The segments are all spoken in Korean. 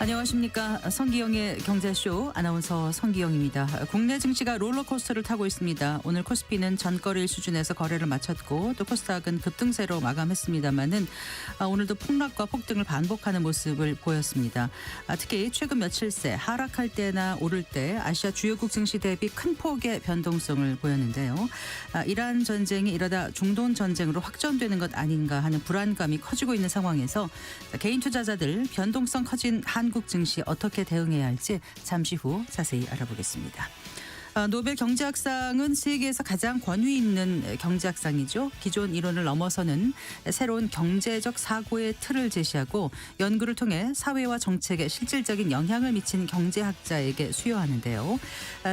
안녕하십니까. 성기영의 경제쇼 아나운서 성기영입니다. 국내 증시가 롤러코스터를 타고 있습니다. 오늘 코스피는 전거래일 수준에서 거래를 마쳤고 또 코스닥은 급등세로 마감했습니다마는 오늘도 폭락과 폭등을 반복하는 모습을 보였습니다. 특히 최근 며칠 새 하락할 때나 오를 때 아시아 주요국 증시 대비 큰 폭의 변동성을 보였는데요. 이란 전쟁이 이러다 중동 전쟁으로 확전되는 것 아닌가 하는 불안감이 커지고 있는 상황에서 개인 투자자들 변동성 커진 한국 증시 어떻게 대응해야 할지 잠시 후 자세히 알아보겠습니다. 노벨 경제학상은 세계에서 가장 권위 있는 경제학상이죠. 기존 이론을 넘어서는 새로운 경제적 사고의 틀을 제시하고 연구를 통해 사회와 정책에 실질적인 영향을 미친 경제학자에게 수여하는데요.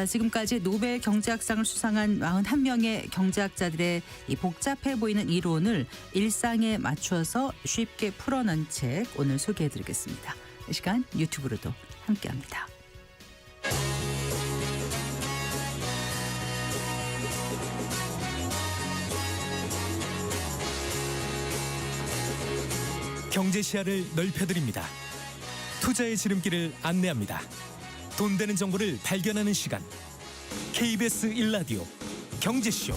지금까지 노벨 경제학상을 수상한 41명의 경제학자들의 이 복잡해 보이는 이론을 일상에 맞춰서 쉽게 풀어낸 책 오늘 소개해드리겠습니다. 이 시간 유튜브로도 함께합니다. 경제 시야를 넓혀드립니다. 투자의 지름길을 안내합니다. 돈 되는 정보를 발견하는 시간. KBS 1라디오 경제쇼.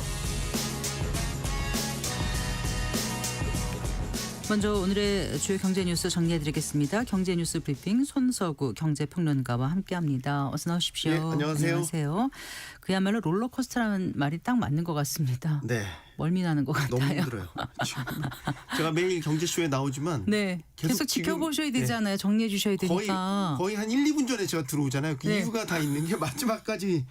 먼저 오늘의 주요 경제 뉴스 정리해드리겠습니다. 경제 뉴스 브리핑 손서구 경제평론가와 함께합니다. 어서 나오십시오. 네, 안녕하세요. 안녕하세요. 그야말로 롤러코스터라는 말이 딱 맞는 것 같습니다. 네. 멀미나는 것 같아요. 너무 힘들어요. 제가 매일 경제쇼에 나오지만 네. 계속 지켜보셔야 되잖아요. 정리해 주셔야 되니까. 거의 한 1, 2분 전에 제가 들어오잖아요. 그 네. 이유가 다 있는 게 마지막까지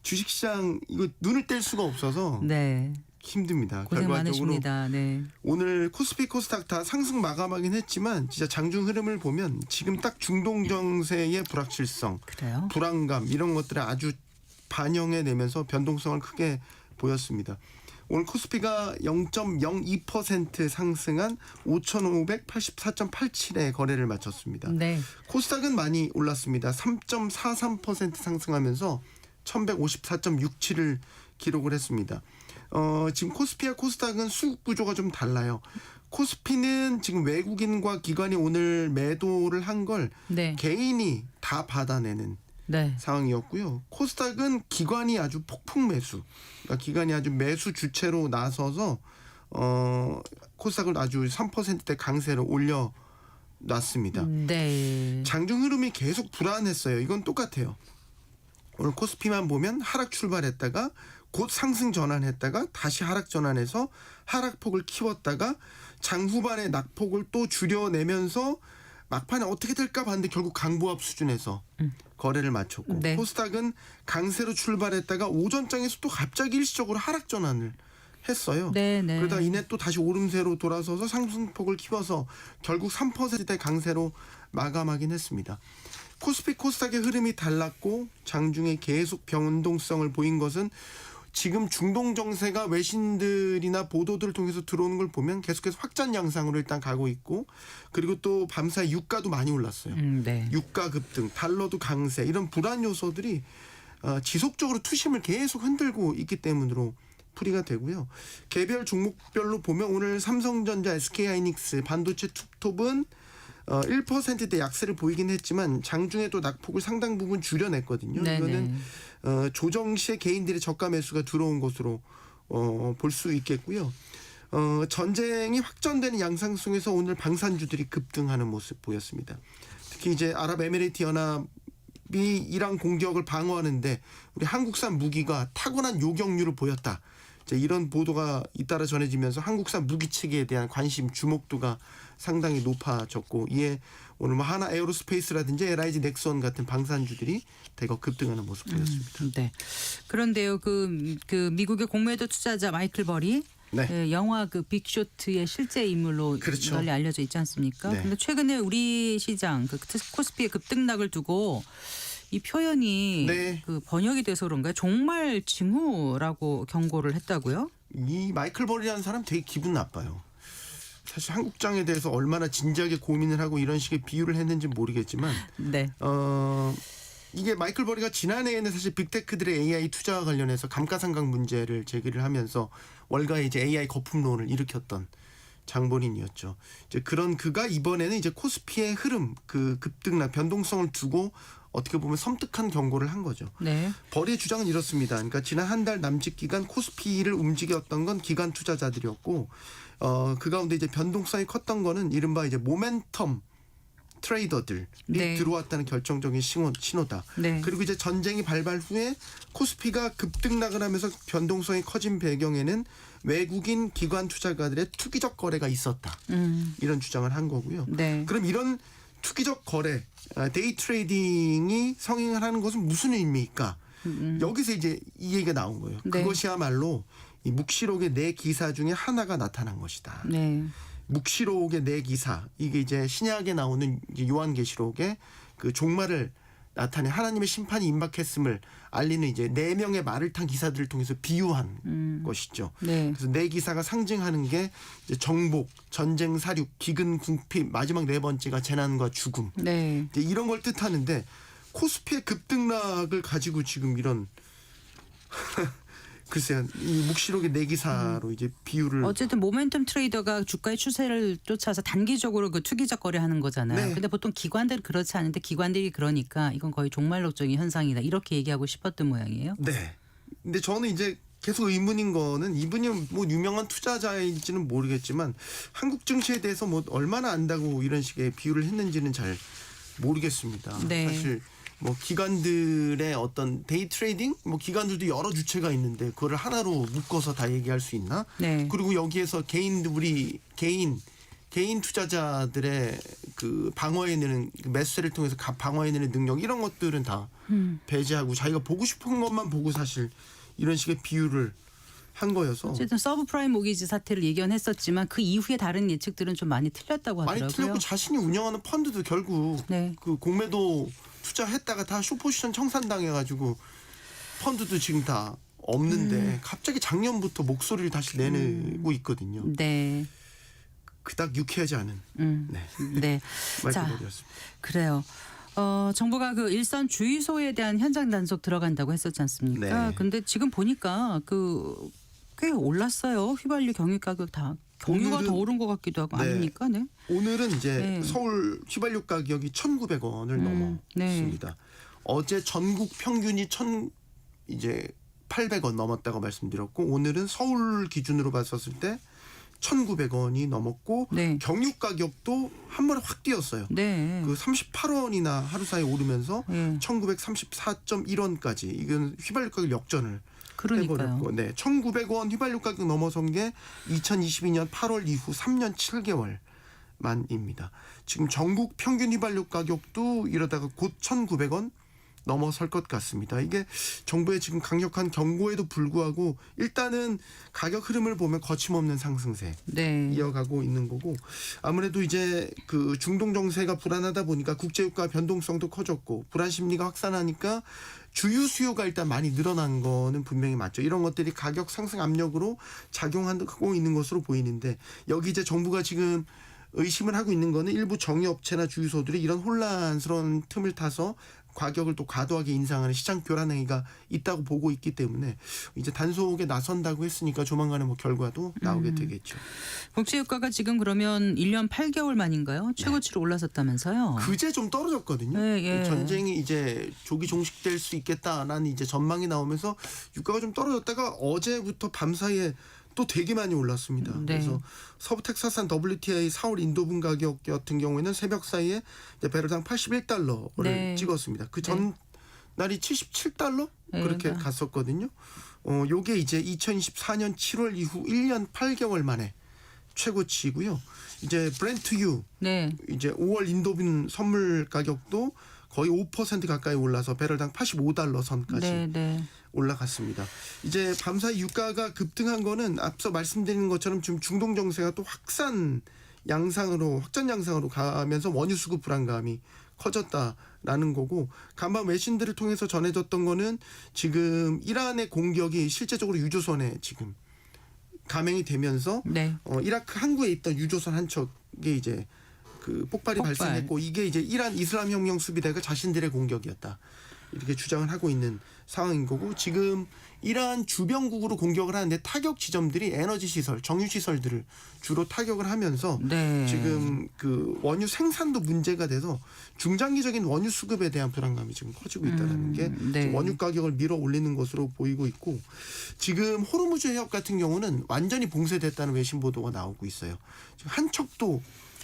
주식시장 이거 눈을 뗄 수가 없어서 네. 힘듭니다. 고생 결과적으로 많으십니다. 네. 오늘 코스피 코스닥 다 상승 마감하긴 했지만 진짜 장중 흐름을 보면 지금 딱 중동 정세의 불확실성, 그래요? 불안감 이런 것들을 아주 반영해내면서 변동성을 크게 보였습니다. 오늘 코스피가 0.02% 상승한 5,584.87에 거래를 마쳤습니다. 네. 코스닥은 많이 올랐습니다. 3.43% 상승하면서 1,154.67을 기록을 했습니다. 지금 코스피와 코스닥은 수급 구조가 좀 달라요. 코스피는 지금 외국인과 기관이 오늘 매도를 한 걸 네. 개인이 다 받아내는 네. 상황이었고요. 코스닥은 기관이 아주 폭풍 매수, 그러니까 기관이 아주 매수 주체로 나서서 코스닥을 아주 3%대 강세로 올려놨습니다. 네. 장중 흐름이 계속 불안했어요. 이건 똑같아요. 오늘 코스피만 보면 하락 출발했다가 곧 상승 전환했다가 다시 하락 전환해서 하락폭을 키웠다가 장 후반에 낙폭을 또 줄여내면서 막판에 어떻게 될까 봤는데 결국 강보합 수준에서 거래를 마쳤고 네. 코스닥은 강세로 출발했다가 오전장에서 또 갑자기 일시적으로 하락 전환을 했어요. 네네. 그러다 이내 또 다시 오름세로 돌아서서 상승폭을 키워서 결국 3%대 강세로 마감하긴 했습니다. 코스피 코스닥의 흐름이 달랐고 장중에 계속 변동성을 보인 것은 지금 중동 정세가 외신들이나 보도들을 통해서 들어오는 걸 보면 계속해서 확장 양상으로 일단 가고 있고 그리고 또 밤사이 유가도 많이 올랐어요. 네. 유가 급등, 달러도 강세 이런 불안 요소들이 지속적으로 투심을 계속 흔들고 있기 때문으로 풀이가 되고요. 개별 종목별로 보면 오늘 삼성전자, SK하이닉스, 반도체 톱은 1%대 약세를 보이긴 했지만 장중에도 낙폭을 상당 부분 줄여냈거든요. 네네. 이거는 조정 시에 개인들의 저가 매수가 들어온 것으로 볼 수 있겠고요. 전쟁이 확전되는 양상 속에서 오늘 방산주들이 급등하는 모습 보였습니다. 특히 이제 아랍에미리트 연합이 이란 공격을 방어하는데 우리 한국산 무기가 타고난 요격률을 보였다. 이런 보도가 잇따라 전해지면서 한국산 무기 체계에 대한 관심, 주목도가 상당히 높아졌고 이에 오늘 뭐 하나 에어로스페이스라든지 LIG 넥선 같은 방산주들이 대거 급등하는 모습 보였습니다. 네. 그런데요, 그 미국의 공매도 투자자 마이클 버리, 네. 영화 그 빅쇼트의 실제 인물로 그렇죠. 널리 알려져 있지 않습니까? 네. 그런데 최근에 우리 시장 그 코스피의 급등락을 두고 이 표현이 네. 그 번역이 돼서 그런가요? 종말 징후라고 경고를 했다고요? 이 마이클 버리라는 사람 되게 기분 나빠요. 사실 한국장에 대해서 얼마나 진지하게 고민을 하고 이런 식의 비유를 했는지 모르겠지만 네. 이게 마이클 버리가 지난해에는 사실 빅테크들의 AI 투자와 관련해서 감가상각 문제를 제기를 하면서 월가의 이제 AI 거품론을 일으켰던 장본인이었죠. 이제 그런 그가 이번에는 이제 코스피의 흐름, 그 급등나 변동성을 두고 어떻게 보면 섬뜩한 경고를 한 거죠. 네. 벌이의 주장은 이렇습니다. 그러니까 지난 한 달 남짓 기간 코스피를 움직였던 건 기관 투자자들이었고, 그 가운데 이제 변동성이 컸던 거는 이른바 이제 모멘텀 트레이더들이 네. 들어왔다는 결정적인 신호다. 네. 그리고 이제 전쟁이 발발 후에 코스피가 급등락을 하면서 변동성이 커진 배경에는 외국인 기관 투자가들의 투기적 거래가 있었다. 이런 주장을 한 거고요. 네. 그럼 이런 투기적 거래, 데이 트레이딩이 성행을 하는 것은 무슨 의미일까? 여기서 이제 이 얘기가 나온 거예요. 네. 그것이야말로 이 묵시록의 네 기사 중에 하나가 나타난 것이다. 네. 묵시록의 네 기사, 이게 이제 신약에 나오는 이제 요한계시록의 그 종말을 나타내 하나님의 심판이 임박했음을 알리는 이제 네 명의 말을 탄 기사들을 통해서 비유한 것이죠. 네. 그래서 네 기사가 상징하는 게 이제 정복, 전쟁, 사륙, 기근, 궁핍, 마지막 네 번째가 재난과 죽음. 네. 이제 이런 걸 뜻하는데 코스피의 급등락을 가지고 지금 이런 글쎄요, 이 묵시록의 네 기사로 이제 비유를 어쨌든 모멘텀 트레이더가 주가의 추세를 쫓아서 단기적으로 그 투기적 거래하는 거잖아요. 네. 근데 보통 기관들은 그렇지 않은데 기관들이 그러니까 이건 거의 종말론적인 현상이다. 이렇게 얘기하고 싶었던 모양이에요. 네. 근데 저는 이제 계속 의문인 거는 이분이 뭐 유명한 투자자인지는 모르겠지만 한국 증시에 대해서 뭐 얼마나 안다고 이런 식의 비유를 했는지는 잘 모르겠습니다. 네. 사실 뭐 기관들의 어떤 데이 트레이딩, 뭐 기관들도 여러 주체가 있는데 그거를 하나로 묶어서 다 얘기할 수 있나? 네. 그리고 여기에서 우리 개인 투자자들의 그 방어해내는 그 매수세를 통해서 방어해내는 능력 이런 것들은 다 배제하고 자기가 보고 싶은 것만 보고 사실 이런 식의 비유를 한 거여서 어쨌든 서브프라임 모기지 사태를 예견했었지만 그 이후에 다른 예측들은 좀 많이 틀렸다고 많이 하더라고요. 틀렸고 자신이 운영하는 펀드도 결국 네. 그 공매도 투자했다가 다 쇼포지션 청산당해가지고 펀드도 지금 다 없는데 갑자기 작년부터 목소리를 다시 내내고 있거든요. 네. 그닥 유쾌하지 않은 네. 네. 자, 말씀드렸습니다. 그래요. 정부가 그 일선 주유소에 대한 현장 단속 들어간다고 했었지 않습니까? 네. 근데 지금 보니까 그 꽤 올랐어요. 휘발유 경유 가격 다 경유가 오늘은- 더 오른 것 같기도 하고 네. 아닙니까? 네. 오늘은 이제 네. 서울 휘발유 가격이 1,900원을 넘었습니다. 어제 전국 평균이 이제 800원 넘었다고 말씀드렸고 오늘은 서울 기준으로 봤었을 때 1,900원이 넘었고 네. 경유 가격도 한 번에 확 뛰었어요. 네. 그 38원이나 하루 사이 오르면서 네. 1934.1원까지 이건 휘발유 가격 역전을 그러니까요. 해버렸고, 네, 1,900원 휘발유 가격 넘어선 게 2022년 8월 이후 3년 7개월 만입니다. 지금 전국 평균 휘발유 가격도 이러다가 곧 1,900원 넘어설 것 같습니다. 이게 정부의 지금 강력한 경고에도 불구하고 일단은 가격 흐름을 보면 거침없는 상승세 네. 이어가고 있는 거고 아무래도 이제 그 중동 정세가 불안하다 보니까 국제유가 변동성도 커졌고 불안 심리가 확산하니까 주유 수요가 일단 많이 늘어난 거는 분명히 맞죠. 이런 것들이 가격 상승 압력으로 작용하고 있는 것으로 보이는데 여기 이제 정부가 지금 의심을 하고 있는 거는 일부 정유업체나 주유소들이 이런 혼란스러운 틈을 타서 가격을 또 과도하게 인상하는 시장 교란 행위가 있다고 보고 있기 때문에 이제 단속에 나선다고 했으니까 조만간에 뭐 결과도 나오게 되겠죠. 국제유가가 지금 그러면 1년 8개월 만인가요? 최고치로 올랐었다면서요? 그제 좀 떨어졌거든요. 네, 예. 전쟁이 이제 조기 종식될 수 있겠다라는 이제 전망이 나오면서 유가가 좀 떨어졌다가 어제부터 밤 사이에 또 되게 많이 올랐습니다. 네. 그래서 서부 텍사스산 WTI 4월 인도분 가격 같은 경우에는 새벽 사이에 이제 배럴당 81달러를 네. 찍었습니다. 그 전 날이 77달러 네, 그렇게 네. 갔었거든요. 요게 이제 2024년 7월 이후 1년 8개월 만에 최고치고요. 이제 브렌트유 네. 이제 5월 인도분 선물 가격도 거의 5% 가까이 올라서 배럴당 85달러 선까지 네, 네. 올라갔습니다. 이제 밤사이 유가가 급등한 거는 앞서 말씀드린 것처럼 지금 중동 정세가 또 확전 양상으로 가면서 원유 수급 불안감이 커졌다라는 거고 간밤 외신들을 통해서 전해졌던 거는 지금 이란의 공격이 실제적으로 유조선에 지금 감행이 되면서 네. 이라크 항구에 있던 유조선 한 척에 이제 그 폭발이 폭발. 발생했고 이게 이제 이란 이슬람 혁명 수비대가 자신들의 공격이었다. 이렇게 주장을 하고 있는 상황인 거고 지금 이러한 주변국으로 공격을 하는데 타격 지점들이 에너지 시설, 정유 시설들을 주로 타격을 하면서 네. 지금 그 원유 생산도 문제가 돼서 중장기적인 원유 수급에 대한 불안감이 지금 커지고 있다는 게 네. 원유 가격을 밀어 올리는 것으로 보이고 있고 지금 호르무즈 해협 같은 경우는 완전히 봉쇄됐다는 외신 보도가 나오고 있어요. 지금 한 척도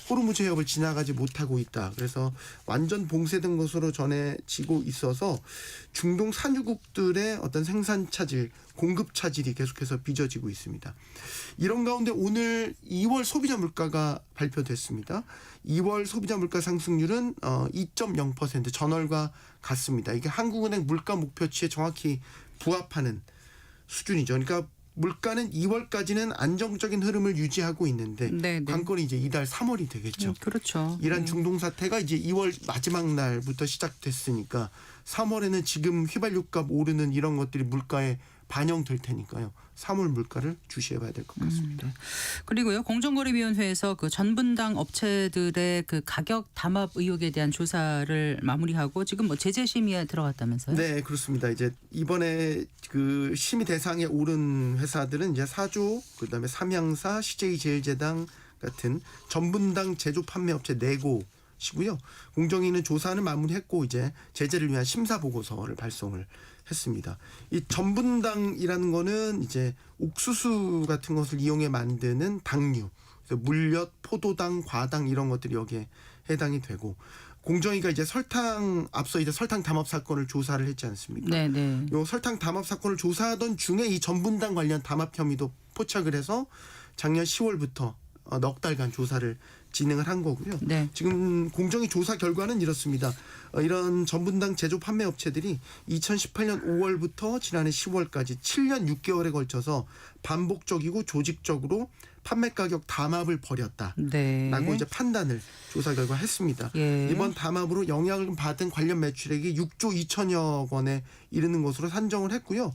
호르무즈 해협을 지나가지 못하고 있다. 그래서 완전 봉쇄된 것으로 전해지고 있어서 중동 산유국들의 어떤 생산 차질, 공급 차질이 계속해서 빚어지고 있습니다. 이런 가운데 오늘 2월 소비자 물가가 발표됐습니다. 2월 소비자 물가 상승률은 2.0% 전월과 같습니다. 이게 한국은행 물가 목표치에 정확히 부합하는 수준이죠. 그러니까 물가는 2월까지는 안정적인 흐름을 유지하고 있는데 네, 네. 관건이 이제 이달 3월이 되겠죠. 그렇죠. 이란 중동 사태가 이제 2월 마지막 날부터 시작됐으니까 3월에는 지금 휘발유값 오르는 이런 것들이 물가에 반영될 테니까요. 3월 물가를 주시해봐야 될 것 같습니다. 네. 그리고요 공정거래위원회에서 그 전분당 업체들의 그 가격 담합 의혹에 대한 조사를 마무리하고 지금 뭐 제재 심의에 들어갔다면서요? 네, 그렇습니다. 이제 이번에 그 심의 대상에 오른 회사들은 이제 사조, 그다음에 삼양사, CJ제일제당 같은 전분당 제조 판매 업체 4곳이고요. 공정위는 조사는 마무리했고 이제 제재를 위한 심사 보고서를 발송을 했습니다. 이 전분당이라는 거는 이제 옥수수 같은 것을 이용해 만드는 당류, 그래서 물엿, 포도당, 과당 이런 것들이 여기에 해당이 되고 공정위가 이제 앞서 이제 설탕 담합 사건을 조사를 했지 않습니까? 네, 네. 요 설탕 담합 사건을 조사하던 중에 이 전분당 관련 담합 혐의도 포착을 해서 작년 10월부터 넉 달간 조사를 진행을 한 거고요. 네. 지금 공정위 조사 결과는 이렇습니다. 이런 전분당 제조 판매 업체들이 2018년 5월부터 지난해 10월까지 7년 6개월에 걸쳐서 반복적이고 조직적으로 판매 가격 담합을 벌였다라고 네. 이제 판단을 조사 결과 했습니다. 예. 이번 담합으로 영향을 받은 관련 매출액이 6조 2천여 원에 이르는 것으로 산정을 했고요.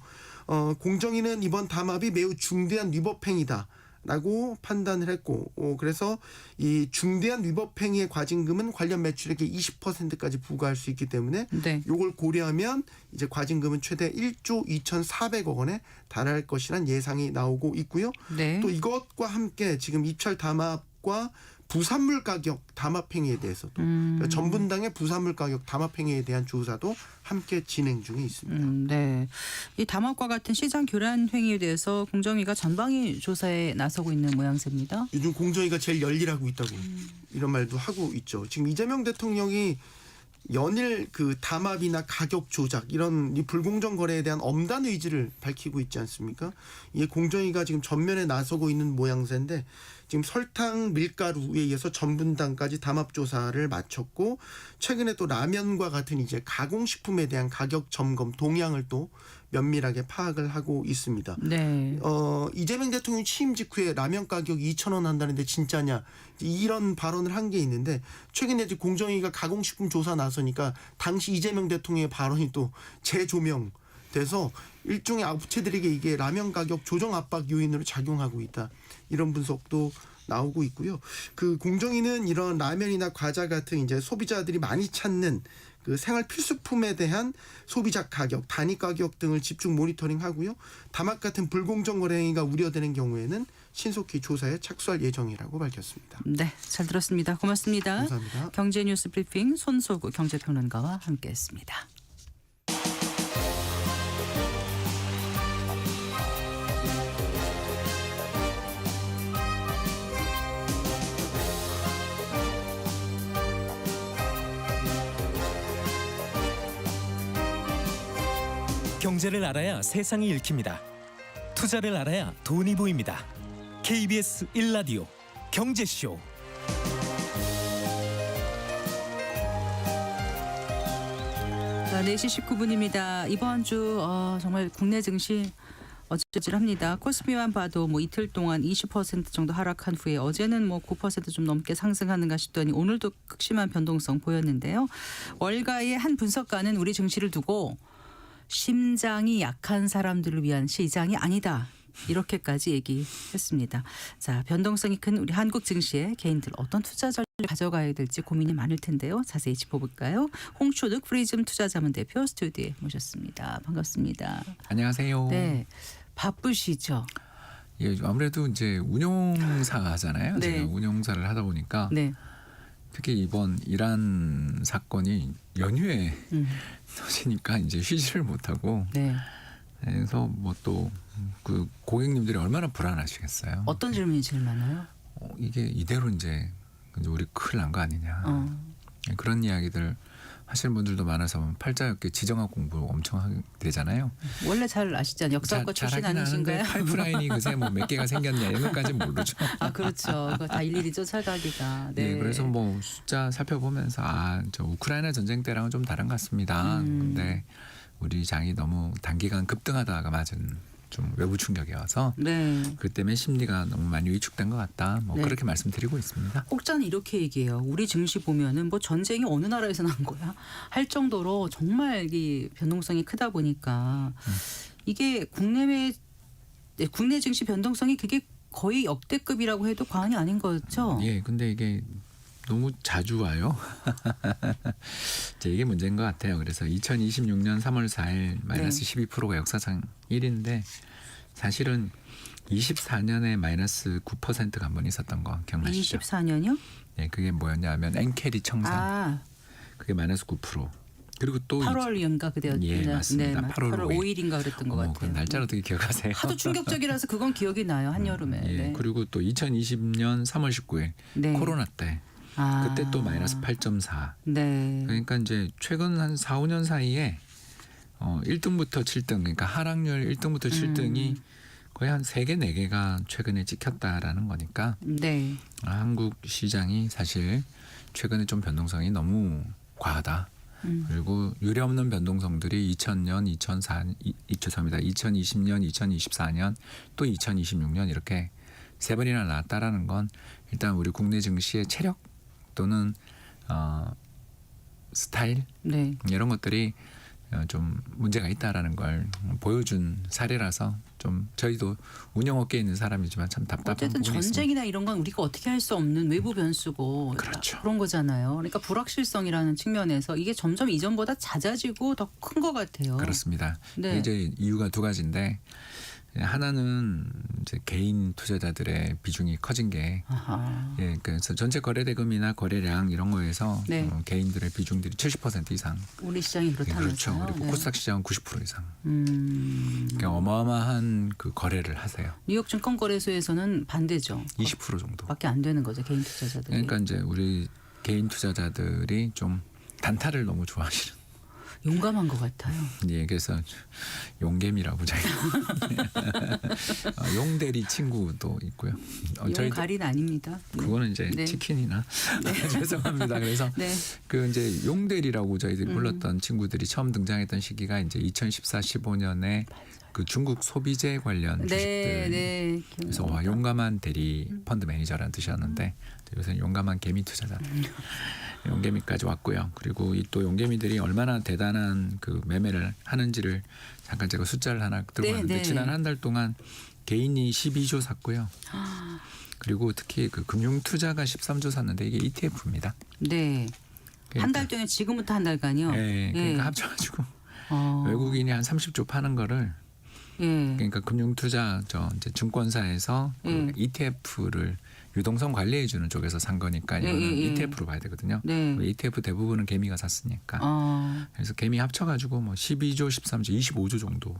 공정위는 이번 담합이 매우 중대한 위법행위다. 라고 판단을 했고 그래서 이 중대한 위법행위의 과징금은 관련 매출액의 20%까지 부과할 수 있기 때문에 네. 이걸 고려하면 이제 과징금은 최대 1조 2,400억 원에 달할 것이란 예상이 나오고 있고요. 네. 또 이것과 함께 지금 입찰 담합과 부산물 가격 담합 행위에 대해서도 그러니까 전분당의 부산물 가격 담합 행위에 대한 조사도 함께 진행 중에 있습니다. 네. 이 담합과 같은 시장 교란 행위에 대해서 공정위가 전방위 조사에 나서고 있는 모양새입니다. 요즘 공정위가 제일 열일하고 있다고 이런 말도 하고 있죠. 지금 이재명 대통령이 연일 그 담합이나 가격 조작 이런 이 불공정 거래에 대한 엄단 의지를 밝히고 있지 않습니까? 이게 공정위가 지금 전면에 나서고 있는 모양새인데 지금 설탕, 밀가루에 의해서 전분당까지 담합 조사를 마쳤고 최근에 또 라면과 같은 이제 가공식품에 대한 가격 점검 동향을 또 면밀하게 파악을 하고 있습니다. 네. 이재명 대통령 취임 직후에 라면 가격 2,000원 한다는데 진짜냐 이런 발언을 한 게 있는데 최근에 이제 공정위가 가공식품 조사 나서니까 당시 이재명 대통령의 발언이 또 재조명 돼서 일종의 업체들에게 이게 라면 가격 조정 압박 요인으로 작용하고 있다. 이런 분석도 나오고 있고요. 그 공정위는 이런 라면이나 과자 같은 이제 소비자들이 많이 찾는 그 생활 필수품에 대한 소비자 가격, 단위 가격 등을 집중 모니터링하고요. 담합 같은 불공정 거래 행위가 우려되는 경우에는 신속히 조사에 착수할 예정이라고 밝혔습니다. 네, 잘 들었습니다. 고맙습니다. 감사합니다. 경제뉴스 브리핑 손소구 경제평론가와 함께했습니다. 경제를 알아야 세상이 읽힙니다. 투자를 알아야 돈이 보입니다. KBS 1라디오 경제쇼. 자, 4시 19분입니다. 이번 주 정말 국내 증시 어질어질합니다. 코스피만 봐도 뭐 이틀 동안 20% 정도 하락한 후에 어제는 뭐 9%좀 넘게 상승하는가 싶더니 오늘도 극심한 변동성 보였는데요. 월가의 한 분석가는 우리 증시를 두고 심장이 약한 사람들을 위한 시장이 아니다. 이렇게까지 얘기했습니다. 자, 변동성이 큰 우리 한국 증시에 개인들 어떤 투자 전략 가져가야 될지 고민이 많을 텐데요. 자세히 짚어볼까요? 홍초득 프리즘 투자자문 대표 스튜디오에 모셨습니다. 반갑습니다. 안녕하세요. 네, 바쁘시죠? 예, 아무래도 이제 운용사잖아요. 네. 제가 운용사를 하다 보니까 네. 특히 이번 이란 사건이 연휴에 터지니까 이제 쉬지를 못하고 네. 그래서 뭐 또 그 고객님들이 얼마나 불안하시겠어요. 어떤 질문이 제일 많아요? 이게 이대로 이제 우리 큰일 난 거 아니냐. 그런 이야기들 하시는 분들도 많아서 팔자엽게 지정학 공부 엄청 하게 되잖아요. 원래 잘 아시잖아요. 역사과 출신 잘하긴 아니신가요? 하는데 파이프라인이 그새 뭐 몇 개가 생겼냐 이런 것까지는 모르죠. 아, 그렇죠. 그거 다 일일이 쫓아가기가. 네. 네, 그래서 뭐 숫자 살펴보면서 저 우크라이나 전쟁 때랑은 좀 다른 것 같습니다. 근데 우리 장이 너무 단기간 급등하다가 맞은 좀 외부 충격이 와서 네. 그 때문에 심리가 너무 많이 위축된 것 같다. 뭐 네. 그렇게 말씀드리고 있습니다. 혹자는 이렇게 얘기해요. 우리 증시 보면은 뭐 전쟁이 어느 나라에서 난 거야 할 정도로 정말 이 변동성이 크다 보니까 이게 국내 증시 변동성이 그게 거의 역대급이라고 해도 과언이 아닌 거죠. 예, 근데 이게 너무 자주 와요. 이제 이게 문제인 것 같아요. 그래서 2026년 3월 4일 마이너스 12%가 역사상 1인데 사실은 24년에 마이너스 9%가 한 번 있었던 거 기억나시죠? 24년이요? 네, 그게 뭐였냐면 엔캐리 청산. 아, 그게 마이너스 9%. 그리고 또 8월인가 그때였죠. 예, 맞습니다. 네, 8월 5일인가 그랬던 것 그 같아요. 날짜를 어떻게 기억하세요? 하도 충격적이라서 그건 기억이 나요. 한여름에. 예, 네. 그리고 또 2020년 3월 19일 네. 코로나 때 아. 그때 또 마이너스 8.4. 네. 그러니까 이제 최근 한 4, 5년 사이에 1등부터 7등 그러니까 하락률 1등부터 7등이 거의 한 3개, 4개가 최근에 찍혔다라는 거니까 네. 한국 시장이 사실 최근에 좀 변동성이 너무 과하다. 그리고 유례없는 변동성들이 2000년, 2020년, 2024년 또 2026년 이렇게 3번이나 나왔다라는 건 일단 우리 국내 증시의 체력 또는 스타일 네. 이런 것들이 좀 문제가 있다라는 걸 보여준 사례라서 좀 저희도 운영업계에 있는 사람이지만 참 답답한 어쨌든 부분이 있습니다. 전쟁이나 이런 건 우리가 어떻게 할 수 없는 외부 변수고 그렇죠. 그런 거잖아요. 그러니까 불확실성이라는 측면에서 이게 점점 이전보다 잦아지고 더 큰 것 같아요. 그렇습니다. 네. 이제 이유가 두 가지인데 하나는 이제 개인 투자자들의 비중이 커진 게 아하. 예, 그래서 전체 거래 대금이나 거래량 이런 거에서 네. 개인들의 비중들이 70% 이상. 우리 시장이 그렇다면서요. 그렇죠. 그리고 네. 코스닥 시장은 90% 이상. 그러니까 어마어마한 그 거래를 하세요. 뉴욕 증권거래소에서는 반대죠. 20% 정도. 밖에 안 되는 거죠. 개인 투자자들이. 그러니까 이제 우리 개인 투자자들이 좀 단타를 너무 좋아하시는. 용감한 것 같아요. 예, 그래서 용개미라고 저희가 용대리 친구도 있고요. 용갈인 아닙니다. 네. 그거는 이제 네. 치킨이나 죄송합니다. 그래서 네. 그 이제 용대리라고 저희들이 불렀던 친구들이 처음 등장했던 시기가 이제 2014, 15년에 그 중국 소비재 관련 주식들. 네. 그래서 와, 용감한 대리 펀드 매니저라는 뜻이었는데 요새는 용감한 개미 투자자. 용개미까지 왔고요. 그리고 이 또 용개미들이 얼마나 대단한 그 매매를 하는지를 잠깐 제가 숫자를 하나 들고 왔는데 지난 한 달 동안 개인이 12조 샀고요. 그리고 특히 그 금융투자가 13조 샀는데 이게 ETF입니다. 네. 그러니까, 한 달 동안 지금부터 한 달간요. 네, 그러니까 합쳐가지고 외국인이 한 30조 파는 거를 그러니까 금융투자 이제 증권사에서 그 ETF를 유동성 관리해주는 쪽에서 산 거니까 이거는 ETF로 봐야 되거든요. 네. ETF 대부분은 개미가 샀으니까. 그래서 개미 합쳐가지고 뭐 12조, 13조, 25조 정도.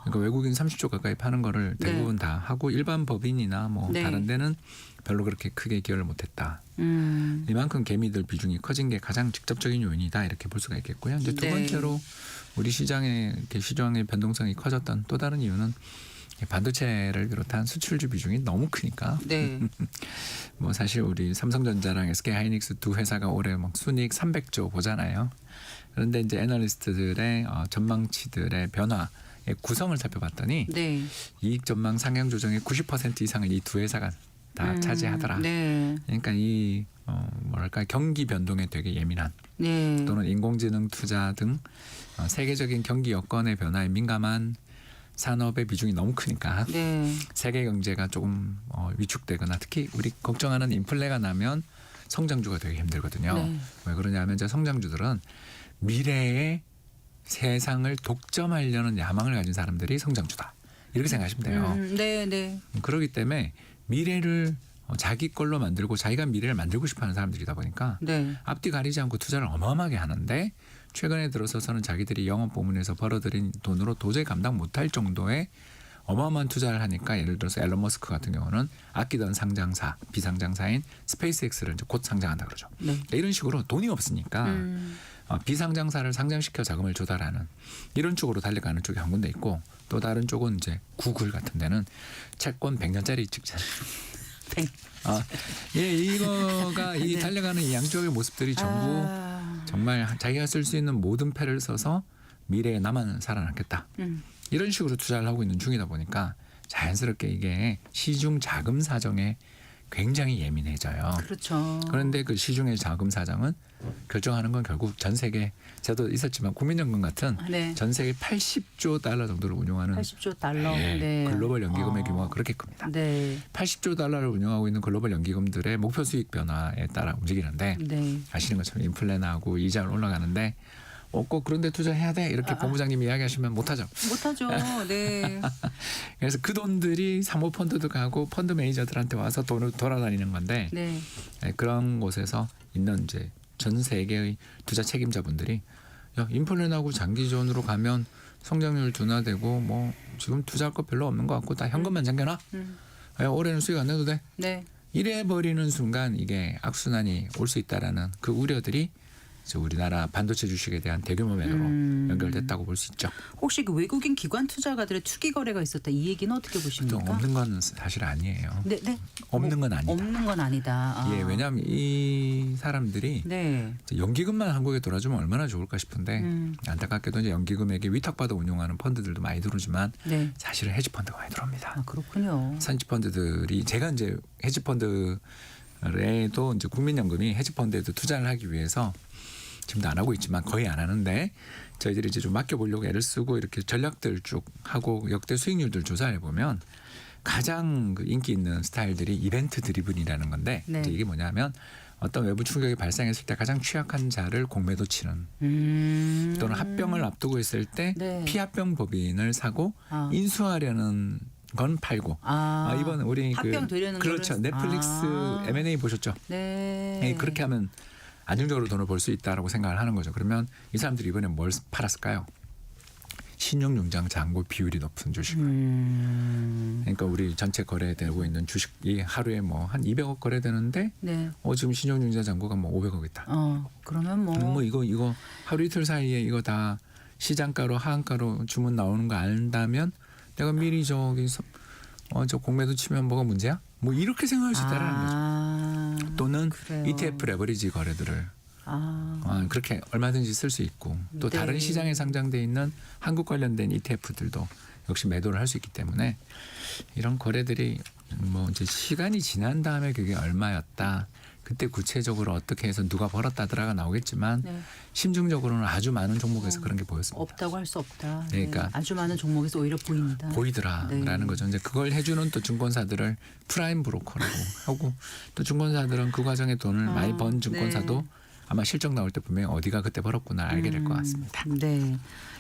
그러니까 외국인 30조 가까이 파는 거를 대부분 다 하고 일반 법인이나 뭐 다른 데는 별로 그렇게 크게 기여를 못했다. 이만큼 개미들 비중이 커진 게 가장 직접적인 요인이다 이렇게 볼 수가 있겠고요. 이제 두 번째로 우리 시장의 변동성이 커졌던 또 다른 이유는 반도체를 비롯한 수출주 비중이 너무 크니까. 네. 뭐 사실 우리 삼성전자랑 SK하이닉스 두 회사가 올해 막 순이익 300조 보잖아요. 그런데 이제 애널리스트들의 전망치들의 변화의 구성을 살펴봤더니 이익 전망 상향 조정의 90% 이상을 이 두 회사가 다 차지하더라. 그러니까 이 뭐랄까 경기 변동에 되게 예민한 또는 인공지능 투자 등 세계적인 경기 여건의 변화에 민감한 산업의 비중이 너무 크니까 세계 경제가 조금 위축되거나 특히 우리 걱정하는 인플레가 나면 성장주가 되게 힘들거든요. 네. 왜 그러냐면 이제 성장주들은 미래의 세상을 독점하려는 야망을 가진 사람들이 성장주다. 이렇게 생각하시면 돼요. 네, 네. 그렇기 때문에 미래를 자기 걸로 만들고 자기가 미래를 만들고 싶어하는 사람들이다 보니까 네. 앞뒤 가리지 않고 투자를 어마어마하게 하는데 최근에 들어서서는 자기들이 영업 부문에서 벌어들인 돈으로 도저히 감당 못할 정도의 어마어마한 투자를 하니까 예를 들어서 앨런 머스크 같은 경우는 아끼던 상장사, 비상장사인 스페이스X를 이제 곧 상장한다 그러죠. 네. 그러니까 이런 식으로 돈이 없으니까 비상장사를 상장시켜 자금을 조달하는 이런 쪽으로 달려가는 쪽이 한 군데 있고 또 다른 쪽은 이제 구글 같은 데는 채권 100년짜리 찍잖아요. 이거가 이 네. 달려가는 이 양쪽의 모습들이 전부 정말 자기가 쓸 수 있는 모든 패를 써서 미래에 나만 살아남겠다. 이런 식으로 투자를 하고 있는 중이다 보니까 자연스럽게 이게 시중 자금 사정에 굉장히 예민해져요. 그렇죠. 그런데 그 시중의 자금 사정은 결정하는 건 결국 전 세계 저도 있었지만 국민연금 같은 네. 전 세계 80조 달러 정도를 운용하는 80조 달러. 예, 네. 글로벌 연기금의 규모가 그렇게 큽니다. 네. 80조 달러를 운영하고 있는 글로벌 연기금들의 목표 수익 변화에 따라 움직이는데 네. 아시는 것처럼 인플레 나고 이자는 올라가는데 꼭 그런데 투자해야 돼 이렇게 본부장님이 이야기하시면 못하죠. 못하죠. 네. 그래서 그 돈들이 사모펀드도 가고 펀드 매니저들한테 와서 돈을 돌아다니는 건데 네. 그런 곳에서 있는 이제 전 세계의 투자 책임자분들이 야 인플레 나고 장기전으로 가면 성장률 둔화되고 뭐 지금 투자할 거 별로 없는 것 같고 다 현금만 잠겨놔. 야, 올해는 수익 안 내도 돼. 네. 이래 버리는 순간 이게 악순환이 올 수 있다라는 그 우려들이 이제 우리나라 반도체 주식에 대한 대규모 매도로 연결됐다고 볼 수 있죠. 혹시 그 외국인 기관 투자가들의 투기 거래가 있었다 이 얘기는 어떻게 또 보십니까? 없는 건 사실 아니에요. 네, 네. 없는 건 아니다. 없는 건 아니다. 예, 왜냐하면 이 사람들이 네. 연기금만 한국에 돌아주면 얼마나 좋을까 싶은데 안타깝게도 이제 연기금에게 위탁받아 운용하는 펀드들도 많이 들어오지만 네. 사실은 헤지 펀드가 많이 들어옵니다. 아, 그렇군요. 산지 펀드들이 제가 이제 헤지 펀드에도 이제 국민연금이 헤지 펀드에도 투자를 하기 위해서 지금도 안 하고 있지만 거의 안 하는데 저희들이 이제 좀 맡겨보려고 애를 쓰고 이렇게 전략들 쭉 하고 역대 수익률들 조사해 보면 가장 그 인기 있는 스타일들이 이벤트 드리븐이라는 건데 네. 이제 이게 뭐냐면 어떤 외부 충격이 발생했을 때 가장 취약한 자를 공매도 치는 또는 합병을 앞두고 있을 때 네. 피합병 법인을 사고 아. 인수하려는 건 팔고 이번 우리 합병 되려는 그렇죠 거를- 넷플릭스 M&A 보셨죠? 네. 그렇게 하면 안정적으로 돈을 벌 수 있다라고 생각을 하는 거죠. 그러면 이 사람들이 이번에 뭘 팔았을까요? 신용융장 잔고 비율이 높은 주식을. 그러니까 우리 전체 거래되고 있는 주식이 하루에 뭐 한 200억 거래되는데 네. 지금 신용융자 잔고가 뭐 500억 있다. 그러면 뭐 이거 하루 이틀 사이에 이거 다 시장가로 하한가로 주문 나오는 거 안다면 내가 미리 저 공매도 치면 뭐가 문제야? 뭐 이렇게 생각할 수 있다라는 거죠. 또는 그래요. ETF 레버리지 거래들을 그렇게 얼마든지 쓸 수 있고 또 네. 다른 시장에 상장돼 있는 한국 관련된 ETF들도 역시 매도를 할 수 있기 때문에 이런 거래들이 뭐 이제 시간이 지난 다음에 그게 얼마였다. 그때 구체적으로 어떻게 해서 누가 벌었다더라가 나오겠지만 네. 심중적으로는 아주 많은 종목에서 그런 게 보였습니다. 없다고 할 수 없다. 그러니까 네. 아주 많은 종목에서 오히려 보인다. 보이더라라는 네. 거죠. 이제 그걸 해주는 또 증권사들을 프라임 브로커라고 하고 또 증권사들은 그 과정에 돈을 많이 번 증권사도 네. 아마 실적 나올 때 분명히 어디가 그때 벌었구나 알게 될 것 같습니다. 네.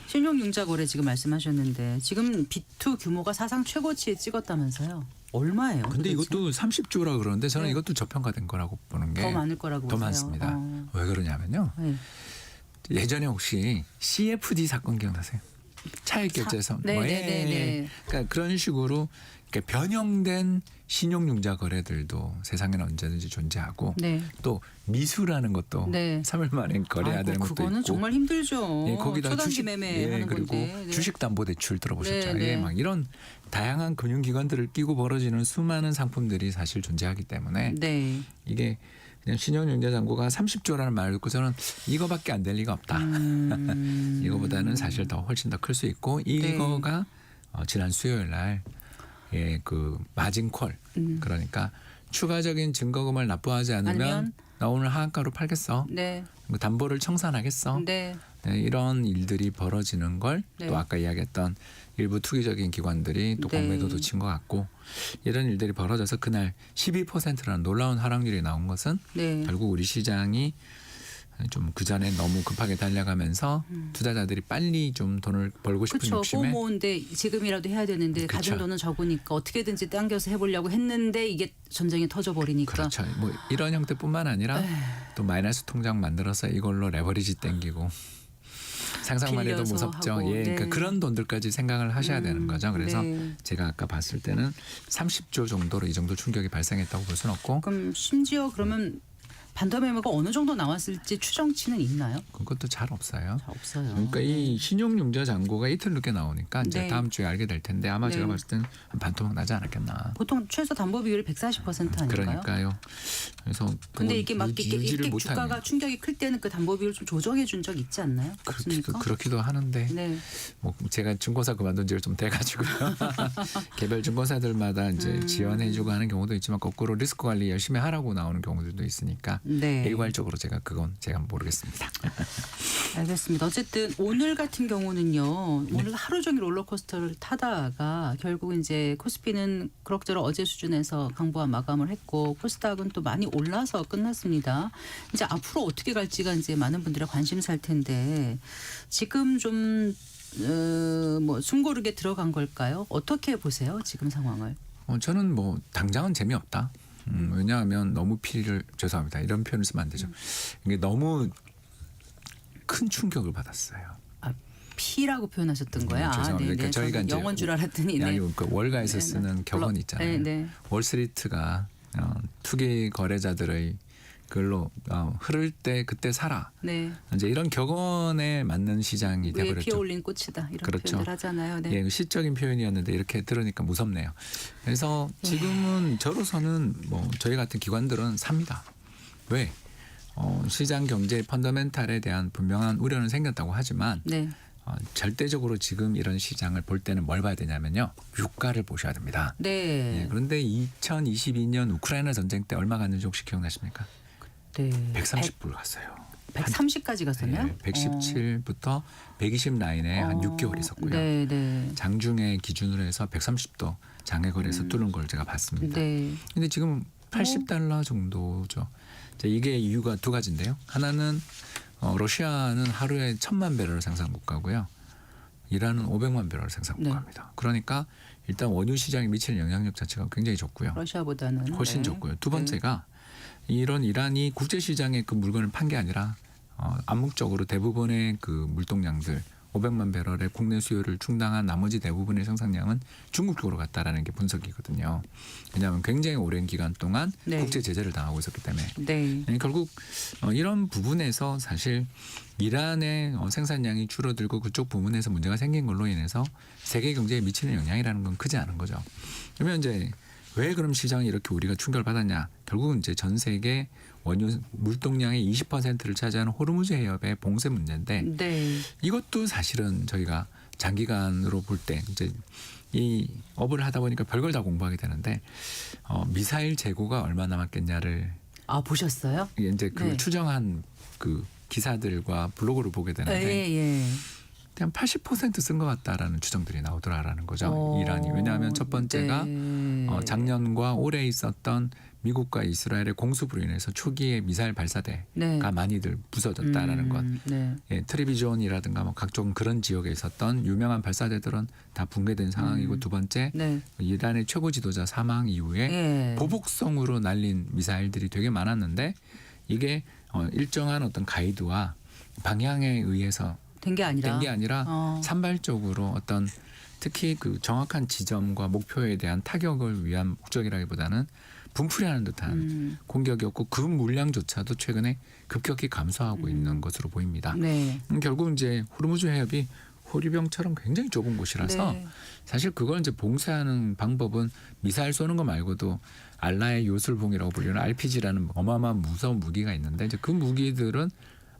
신용융자 거래 지금 말씀하셨는데 지금 B2 규모가 사상 최고치에 찍었다면서요. 얼마예요? 근데 도대체? 이것도 30조라 그러는데 저는 네. 이것도 저평가된 거라고 보는 게 더 많을 거라고 더 보세요. 많습니다. 왜 그러냐면요. 네. 예전에 혹시 CFD 사건 기억나세요? 차익결제선. 네. 그러니까 그런 식으로 이렇게 변형된 신용융자 거래들도 세상에는 언제든지 존재하고 네. 또 미수라는 것도 네. 3일 만에 거래해야 되는 것도 그거는 있고 정말 힘들죠. 거기다 초단기 주식 매매하는 그리고 건데. 네. 주식담보대출 들어보셨죠? 네, 네. 막 이런 다양한 금융기관들을 끼고 벌어지는 수많은 상품들이 사실 존재하기 때문에 네. 이게 그냥 신용융자 잔고가 30조라는 말을 듣고 저는 이거밖에 안 될 리가 없다. 이거보다는 사실 더 훨씬 더 클 수 있고 이거가 지난 수요일 날 그 마진콜 그러니까 추가적인 증거금을 납부하지 않으면 나 오늘 하한가로 팔겠어. 네. 뭐 담보를 청산하겠어. 네. 네, 이런 일들이 벌어지는 걸 또 네. 아까 이야기했던 일부 투기적인 기관들이 또 네. 공매도도 친 것 같고 이런 일들이 벌어져서 그날 12%라는 놀라운 하락률이 나온 것은 네. 결국 우리 시장이 좀 그전에 너무 급하게 달려가면서 투자자들이 빨리 좀 돈을 벌고 싶은 그렇죠. 욕심에 포모인데 지금이라도 해야 되는데 그쵸. 가진 돈은 적으니까 어떻게든지 당겨서 해보려고 했는데 이게 전쟁이 터져버리니까. 그렇죠. 뭐 이런 형태뿐만 아니라 또 마이너스 통장 만들어서 이걸로 레버리지 땡기고 상상만 해도 빌려서 무섭죠. 하고. 예, 그러니까 네. 그런 돈들까지 생각을 하셔야 되는 거죠. 그래서 네. 제가 아까 봤을 때는 30조 정도로 이 정도 충격이 발생했다고 볼 수는 없고 그럼 심지어 그러면 반도 매매가 어느 정도 나왔을지 추정치는 있나요? 그것도 잘 없어요. 잘 없어요. 그러니까 이 신용융자 잔고가 이틀 늦게 나오니까 이제 네. 다음 주에 알게 될 텐데 아마 네. 제가 봤을 때는 한 반토막 나지 않았겠나. 보통 최소 담보 비율이 140% 아닌가요? 그러니까요. 그래서 근데 그건 이게 막 유지를 이렇게 못하는 주가가 충격이 클 때는 그 담보 비율 좀 조정해 준 적 있지 않나요? 없습니까? 그렇기도 하는데 네. 뭐 제가 증권사 그만둔 지가 좀 돼가지고요. 개별 증권사들마다 이제 지원해주고 하는 경우도 있지만 거꾸로 리스크 관리 열심히 하라고 나오는 경우들도 있으니까 네. 일괄적으로 그건 제가 모르겠습니다. 알겠습니다. 어쨌든 오늘 같은 경우는요. 네. 오늘 하루 종일 롤러코스터를 타다가 결국 이제 코스피는 그럭저럭 어제 수준에서 강보와 마감을 했고 코스닥은 또 많이 올라서 끝났습니다. 이제 앞으로 어떻게 갈지가 이제 많은 분들의 관심사일 텐데 지금 좀 뭐 숨고르게 들어간 걸까요? 어떻게 보세요? 지금 상황을? 저는 뭐 당장은 재미없다. 왜냐하면 너무 죄송합니다. 이런 표현을 쓰면 안 되죠. 이게 너무 큰 충격을 받았어요. 아, 피라고 표현하셨던 거예요? 죄송합니다. 네, 그러니까 네. 저희가 이제 영어인 줄 알았더니. 아니, 네. 그 월가에서 네, 네. 쓰는 격언 있잖아요. 네, 네. 월스트리트가 투기 거래자들의 그걸로 흐를 때 그때 사라. 네. 이제 이런 격언에 맞는 시장이 위에 돼버렸죠. 피어 올린 꽃이다 이런 그렇죠. 표현을 하잖아요. 네. 예, 시적인 표현이었는데 이렇게 들으니까 무섭네요. 그래서 지금은 저로서는 뭐 저희 같은 기관들은 삽니다. 왜? 시장 경제 펀더멘탈에 대한 분명한 우려는 생겼다고 하지만 네. 절대적으로 지금 이런 시장을 볼 때는 뭘 봐야 되냐면요. 유가를 보셔야 됩니다. 네. 예, 그런데 2022년 우크라이나 전쟁 때 얼마 갔는지 혹시 기억나십니까? 네. 130불 갔어요. 130까지 갔었나요? 117부터 120 라인에 한 6개월 있었고요. 네, 네. 장중에 기준으로 해서 130도 장외 거래에서 뚫은 걸 제가 봤습니다. 네. 근데 지금 80달러 정도죠. 이제 이게 이유가 두 가지인데요. 하나는 러시아는 하루에 1,000만 배럴 생산 국가고요. 이란은 500만 배럴 생산 네. 국가입니다. 그러니까 일단 원유 시장에 미치는 영향력 자체가 굉장히 적고요. 러시아보다는 훨씬 네. 적고요. 두 번째가 이런 이란이 국제 시장에 그 물건을 판 게 아니라 암묵적으로 대부분의 그 물동량들 500만 배럴의 국내 수요를 충당한 나머지 대부분의 생산량은 중국 쪽으로 갔다라는 게 분석이거든요. 왜냐하면 굉장히 오랜 기간 동안 네. 국제 제재를 당하고 있었기 때문에 네. 결국 이런 부분에서 사실 이란의 생산량이 줄어들고 그쪽 부분에서 문제가 생긴 걸로 인해서 세계 경제에 미치는 영향이라는 건 크지 않은 거죠. 그러면 이제 왜 그럼 시장이 이렇게 우리가 충격을 받았냐? 결국은 이제 전 세계 원유 물동량의 20%를 차지하는 호르무즈 해협의 봉쇄 문제인데 네. 이것도 사실은 저희가 장기간으로 볼 때 이제 이 업을 하다 보니까 별걸 다 공부하게 되는데 미사일 재고가 얼마 남았겠냐를 보셨어요? 이제 그 네. 추정한 그 기사들과 블로그를 보게 되는데 예, 예. 한 80%쓴 것 같다라는 추정들이 나오더라라는 거죠. 이란이. 왜냐하면 첫 번째가 네. 작년과 올해 있었던 미국과 이스라엘의 공습으로 인해서 초기에 미사일 발사대가 네. 많이들 부서졌다라는 것. 네. 예, 트리비존이라든가 뭐 각종 그런 지역에 있었던 유명한 발사대들은 다 붕괴된 상황이고 두 번째 네. 이란의 최고 지도자 사망 이후에 예. 보복성으로 날린 미사일들이 되게 많았는데 이게 일정한 어떤 가이드와 방향에 의해서 된 게 아니라. 된 게 아니라 산발적으로 어떤 특히 그 정확한 지점과 목표에 대한 타격을 위한 목적이라기보다는 분풀이하는 듯한 공격이었고 그 물량조차도 최근에 급격히 감소하고 있는 것으로 보입니다. 네. 결국 이제 호르무즈 해협이 호리병처럼 굉장히 좁은 곳이라서 네. 사실 그걸 이제 봉쇄하는 방법은 미사일 쏘는 거 말고도 알라의 요술봉이라고 불리는 RPG라는 어마어마한 무서운 무기가 있는데 이제 그 무기들은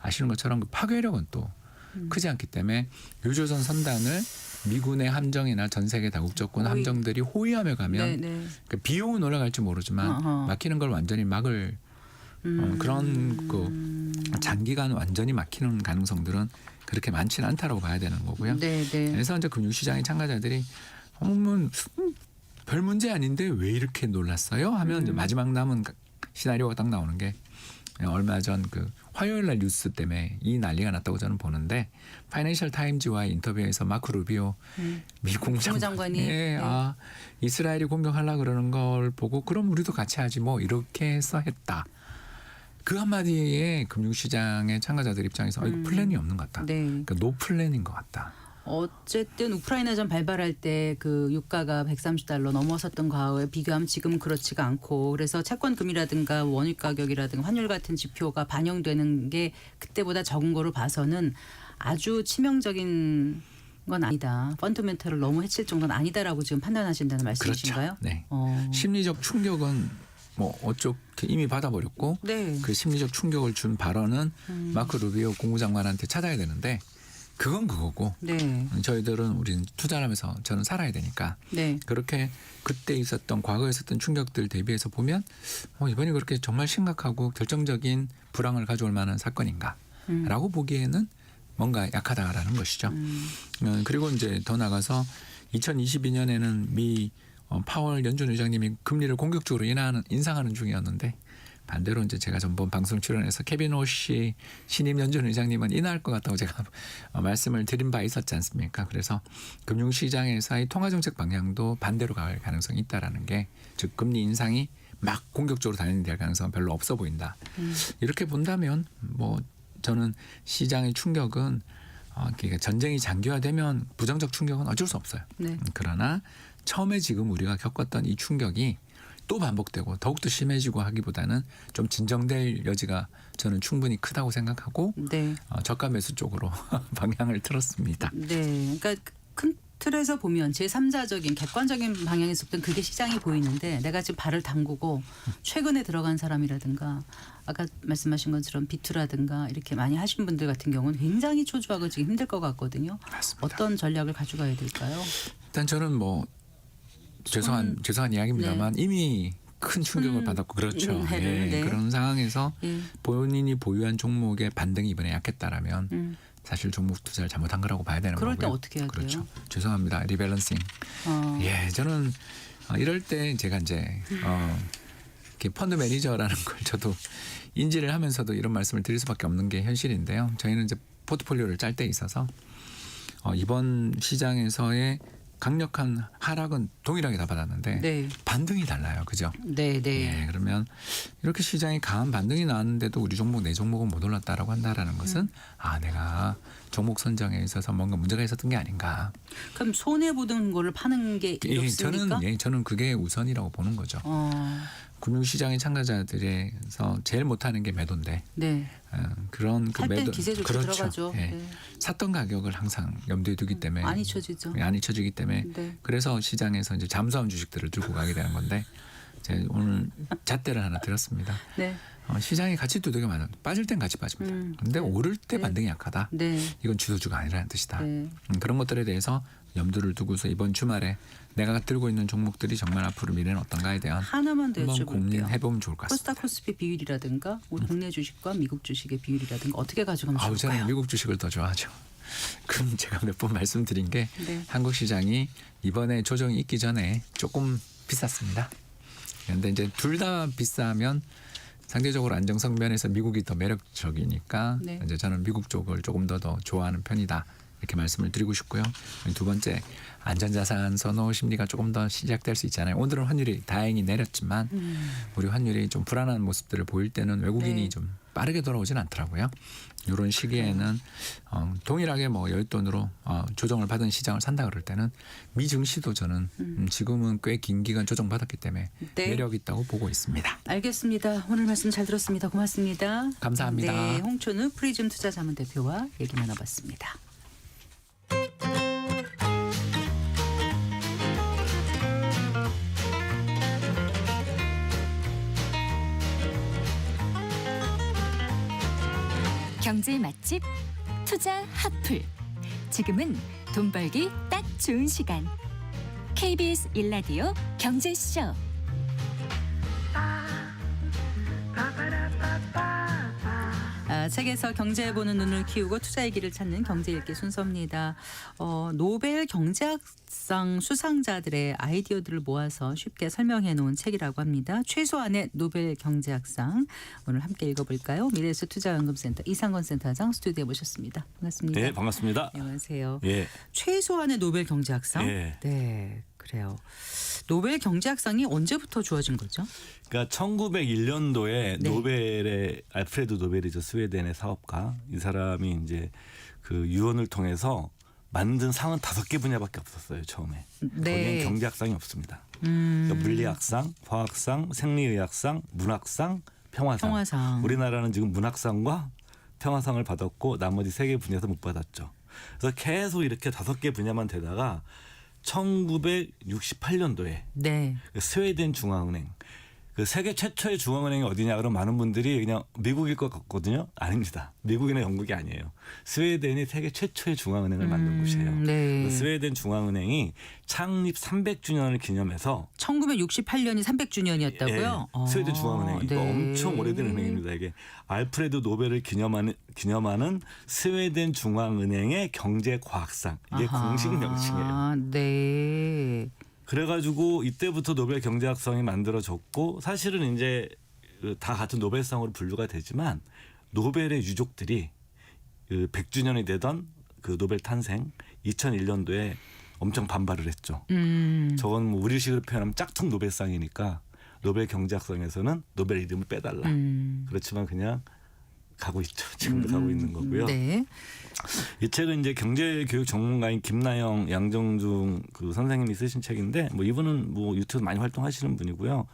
아시는 것처럼 그 파괴력은 또 크지 않기 때문에 유조선 선단을 미군의 함정이나 전 세계 다국적군 함정들이 호위하며 가면 네, 네. 그 비용은 올라갈지 모르지만 어허. 막히는 걸 완전히 막을 그런 그 장기간 완전히 막히는 가능성들은 그렇게 많지는 않다라고 봐야 되는 거고요. 네, 네. 그래서 이제 금융시장의 참가자들이 별 문제 아닌데 왜 이렇게 놀랐어요? 하면 이제 마지막 남은 시나리오가 딱 나오는 게 얼마 전 그 화요일 날 뉴스 때문에 이 난리가 났다고 저는 보는데 파이낸셜 타임즈와의 인터뷰에서 마크 루비오 미 국무장관이 예, 네. 이스라엘이 공격하려고 그러는 걸 보고 그럼 우리도 같이 하지 뭐 이렇게 해서 했다. 그 한마디에 금융시장의 참가자들 입장에서 이거 플랜이 없는 것 같다. 네. 그러니까 노 플랜인 것 같다. 어쨌든 우크라이나전 발발할 때 그 유가가 130달러 넘어섰던 과거에 비교하면 지금은 그렇지가 않고 그래서 채권금이라든가 원유 가격이라든가 환율 같은 지표가 반영되는 게 그때보다 적은 거로 봐서는 아주 치명적인 건 아니다. 펀더멘털을 너무 해칠 정도는 아니다라고 지금 판단하신다는 말씀이신가요? 그렇죠. 네. 어. 심리적 충격은 뭐 어떻게 이미 받아버렸고 네. 그 심리적 충격을 준 발언은 마크 루비오 국무장관한테 찾아야 되는데 그건 그거고 네. 저희들은 우리는 투자를 하면서 저는 살아야 되니까 네. 그렇게 그때 있었던 과거에 있었던 충격들 대비해서 보면 이번이 그렇게 정말 심각하고 결정적인 불황을 가져올 만한 사건인가라고 보기에는 뭔가 약하다라는 것이죠. 그리고 이제 더 나가서 2022년에는 미 파월 연준 의장님이 금리를 공격적으로 인상하는 중이었는데 반대로 이제 제가 전번 방송 출연해서 케빈 호시 신임 연준 의장님은 인하할 것 같다고 제가 말씀을 드린 바 있었지 않습니까? 그래서 금융시장에서의 통화정책 방향도 반대로 갈 가능성이 있다라는 게 즉 금리 인상이 막 공격적으로 단행될 가능성은 별로 없어 보인다. 이렇게 본다면 뭐 저는 시장의 충격은 그러니까 전쟁이 장기화되면 부정적 충격은 어쩔 수 없어요. 네. 그러나 처음에 지금 우리가 겪었던 이 충격이 또 반복되고 더욱더 심해지고 하기보다는 좀 진정될 여지가 저는 충분히 크다고 생각하고 네. 저가 매수 쪽으로 방향을 틀었습니다. 네. 그러니까 큰 틀에서 보면 제3자적인 객관적인 방향에서부터 그게 시장이 보이는데 내가 지금 발을 담그고 최근에 들어간 사람이라든가 아까 말씀하신 것처럼 비투라든가 이렇게 많이 하신 분들 같은 경우는 굉장히 초조하고 지금 힘들 것 같거든요. 맞습니다. 어떤 전략을 가져가야 될까요? 일단 저는 뭐 죄송한 이야기입니다만 이미 큰 충격을 받았고 그렇죠. 네. 그런 상황에서 예. 본인이 보유한 종목의 반등이 이번에 약했다라면 사실 종목 투자를 잘못한 거라고 봐야 되는 그럴 거고요. 때 어떻게 해야 그렇죠. 돼요? 죄송합니다. 리밸런싱. 예, 저는 이럴 때 제가 이제 이렇게 펀드 매니저라는 걸 저도 인지를 하면서도 이런 말씀을 드릴 수밖에 없는 게 현실인데요. 저희는 이제 포트폴리오를 짤 때 있어서 이번 시장에서의 강력한 하락은 동일하게 다 받았는데 네. 반등이 달라요. 그죠? 네, 네. 예, 그러면 이렇게 시장이 강한 반등이 나왔는데도 우리 종목 내 종목은 못 올랐다라고 한다라는 것은 내가 종목 선정에 있어서 뭔가 문제가 있었던 게 아닌가. 그럼 손해 보는 거를 파는 게 이롭습니까? 저는 그게 우선이라고 보는 거죠. 금융시장의 참가자들에서 제일 못하는 게 매도인데 네. 그런 그 살 땐 매도 기세 좋게 그렇죠. 들어가죠. 예. 네. 샀던 가격을 항상 염두에 두기 때문에 안 잊혀지죠. 안 잊혀지기 때문에 네. 그래서 시장에서 이제 잠수한 주식들을 들고 가게 되는 건데 제가 오늘 잣대를 하나 들었습니다. 네. 시장이 같이 두들겨 맞아요. 빠질 땐 같이 빠집니다. 근데 오를 때 네. 반등이 약하다. 네. 이건 주도주가 아니라는 뜻이다. 네. 그런 것들에 대해서 염두를 두고서 이번 주말에 내가 들고 있는 종목들이 정말 앞으로 미래는 어떤가에 대한 하나만 더 한번 여쭤볼게요. 고민해보면 좋을 것 코스닥 같습니다. 코스피 비율이라든가 우리 국내 주식과 미국 주식의 비율이라든가 어떻게 가져가면 좋을까요? 저는 미국 주식을 더 좋아하죠. 그럼 제가 몇 번 말씀드린 게 네. 한국 시장이 이번에 조정이 있기 전에 조금 비쌌습니다. 그런데 이제 둘 다 비싸면 상대적으로 안정성 면에서 미국이 더 매력적이니까 네. 이제 저는 미국 쪽을 조금 더 좋아하는 편이다. 이렇게 말씀을 드리고 싶고요. 두 번째 안전자산 선호 심리가 조금 더 시작될 수 있잖아요. 오늘은 환율이 다행히 내렸지만 우리 환율이 좀 불안한 모습들을 보일 때는 외국인이 네. 좀 빠르게 돌아오지는 않더라고요. 이런 시기에는 동일하게 뭐 여윳돈으로 조정을 받은 시장을 산다 그럴 때는 미 증시도 저는 지금은 꽤 긴 기간 조정받았기 때문에 네. 매력 있다고 보고 있습니다. 알겠습니다. 오늘 말씀 잘 들었습니다. 고맙습니다. 감사합니다. 네, 홍초는 프리즘 투자자문 대표와 얘기 나눠봤습니다. 경제 맛집 투자 핫플. 지금은 돈 벌기 딱 좋은 시간. KBS 1라디오 경제쇼. 자, 책에서 경제에 보는 눈을 키우고 투자의 길을 찾는 경제 읽기 순서입니다. 노벨 경제학상 수상자들의 아이디어들을 모아서 쉽게 설명해 놓은 책이라고 합니다. 최소한의 노벨 경제학상. 오늘 함께 읽어볼까요? 미래에셋 투자연금센터 이상건 센터장 스튜디오에 모셨습니다. 반갑습니다. 네, 반갑습니다. 안녕하세요. 예. 최소한의 노벨 경제학상. 예. 네, 그래요. 노벨 경제학상이 언제부터 주어진 거죠? 그러니까 1901년도에 네. 노벨의 알프레드 노벨이죠. 스웨덴의 사업가. 이 사람이 이제 그 유언을 통해서 만든 상은 5개 분야밖에 없었어요, 처음에. 네. 거기엔 경제학상이 없습니다. 그러니까 물리학상, 화학상, 생리의학상, 문학상, 평화상. 평화상. 우리나라는 지금 문학상과 평화상을 받았고 나머지 3개 분야에서 못 받았죠. 그래서 계속 이렇게 5개 분야만 되다가 1968년도에 네. 스웨덴 중앙은행, 그 세계 최초의 중앙은행이 어디냐 그러면 많은 분들이 그냥 미국일 것 같거든요. 아닙니다. 미국이나 영국이 아니에요. 스웨덴이 세계 최초의 중앙은행을 만든 곳이에요. 네. 그 스웨덴 중앙은행이 창립 300주년을 기념해서 1968년이 300주년이었다고요? 예, 스웨덴 중앙은행이 네. 엄청 오래된 은행입니다. 이게 알프레드 노벨을 기념하는 스웨덴 중앙은행의 경제과학상. 이게 공식 명칭이에요. 아, 네. 그래가지고 이때부터 노벨 경제학상이 만들어졌고 사실은 이제 다 같은 노벨상으로 분류가 되지만 노벨의 유족들이 그 100주년이 되던 그 노벨 탄생 2001년도에 엄청 반발을 했죠. 저건 뭐 우리식으로 표현하면 짝퉁 노벨상이니까 노벨 경제학상에서는 노벨 이름을 빼달라. 그렇지만 그냥 가고 있죠. 지금도 가고 있는 거고요. 네. 이 책은 이제 경제교육 전문가인 김나영, 양정중 그 선생님이 쓰신 책인데 뭐 이분은 뭐 유튜브 많이 활동하시는 분이고요.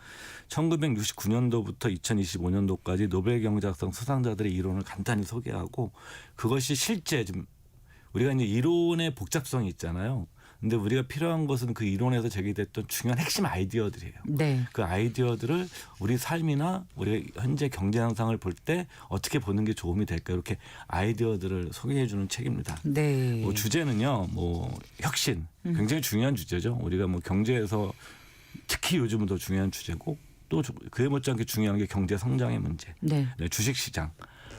1969년도부터 2025년도까지 노벨 경제학상 수상자들의 이론을 간단히 소개하고 그것이 실제 좀 우리가 이제 이론의 복잡성이 있잖아요. 근데 우리가 필요한 것은 그 이론에서 제기됐던 중요한 핵심 아이디어들이에요. 네. 그 아이디어들을 우리 삶이나 우리 현재 경제 현상을 볼 때 어떻게 보는 게 도움이 될까 이렇게 아이디어들을 소개해 주는 책입니다. 네. 뭐 주제는요, 뭐 혁신 굉장히 중요한 주제죠. 우리가 뭐 경제에서 특히 요즘은 더 중요한 주제고 또 그에 못지않게 중요한 게 경제 성장의 문제, 네. 주식 시장,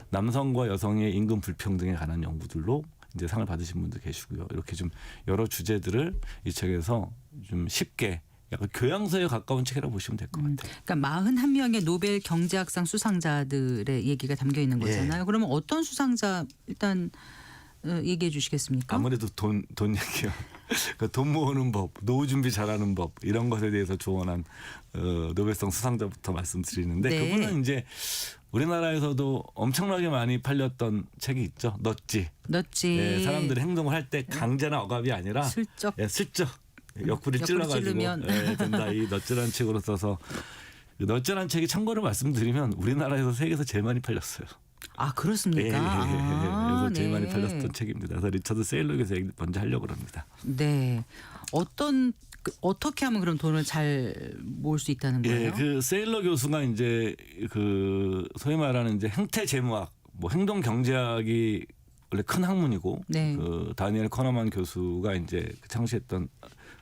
남성과 여성의 임금 불평등에 관한 연구들로 이제 상을 받으신 분도 계시고요. 이렇게 좀 여러 주제들을 이 책에서 좀 쉽게 약간 교양서에 가까운 책이라고 보시면 될 것 같아요. 그러니까 41명의 노벨 경제학상 수상자들의 얘기가 담겨 있는 거잖아요. 그러면 어떤 수상자 일단 얘기해 주시겠습니까? 아무래도 돈 얘기요. 그러니까 돈 모으는 법, 노후 준비 잘하는 법 이런 것에 대해서 조언한 노벨상 수상자부터 말씀드리는데 네. 그분은 이제 우리나라에서도 엄청나게 많이 팔렸던 책이 있죠. 넛지. 예, 사람들이 행동을 할 때 강제나 억압이 아니라 슬쩍 예, 슬쩍 옆구리 찔러가지고 찌르면. 예, 된다. 이 넛지라는 책으로 써서 그 넛지라는 책이 참고로 말씀드리면 우리나라에서 세계에서 제일 많이 팔렸어요. 아, 그렇습니까? 그래서 제일 네. 많이 팔렸던 책입니다. 그래서 리처드 세일러에서 먼저 하려고 합니다. 네. 어떻게 하면 그럼 돈을 잘 모을 수 있다는 거예요? 예, 그 세일러 교수가 이제 그 소위 말하는 이제 행태 재무학, 뭐 행동 경제학이 원래 큰 학문이고 네. 그 다니엘 커너만 교수가 이제 창시했던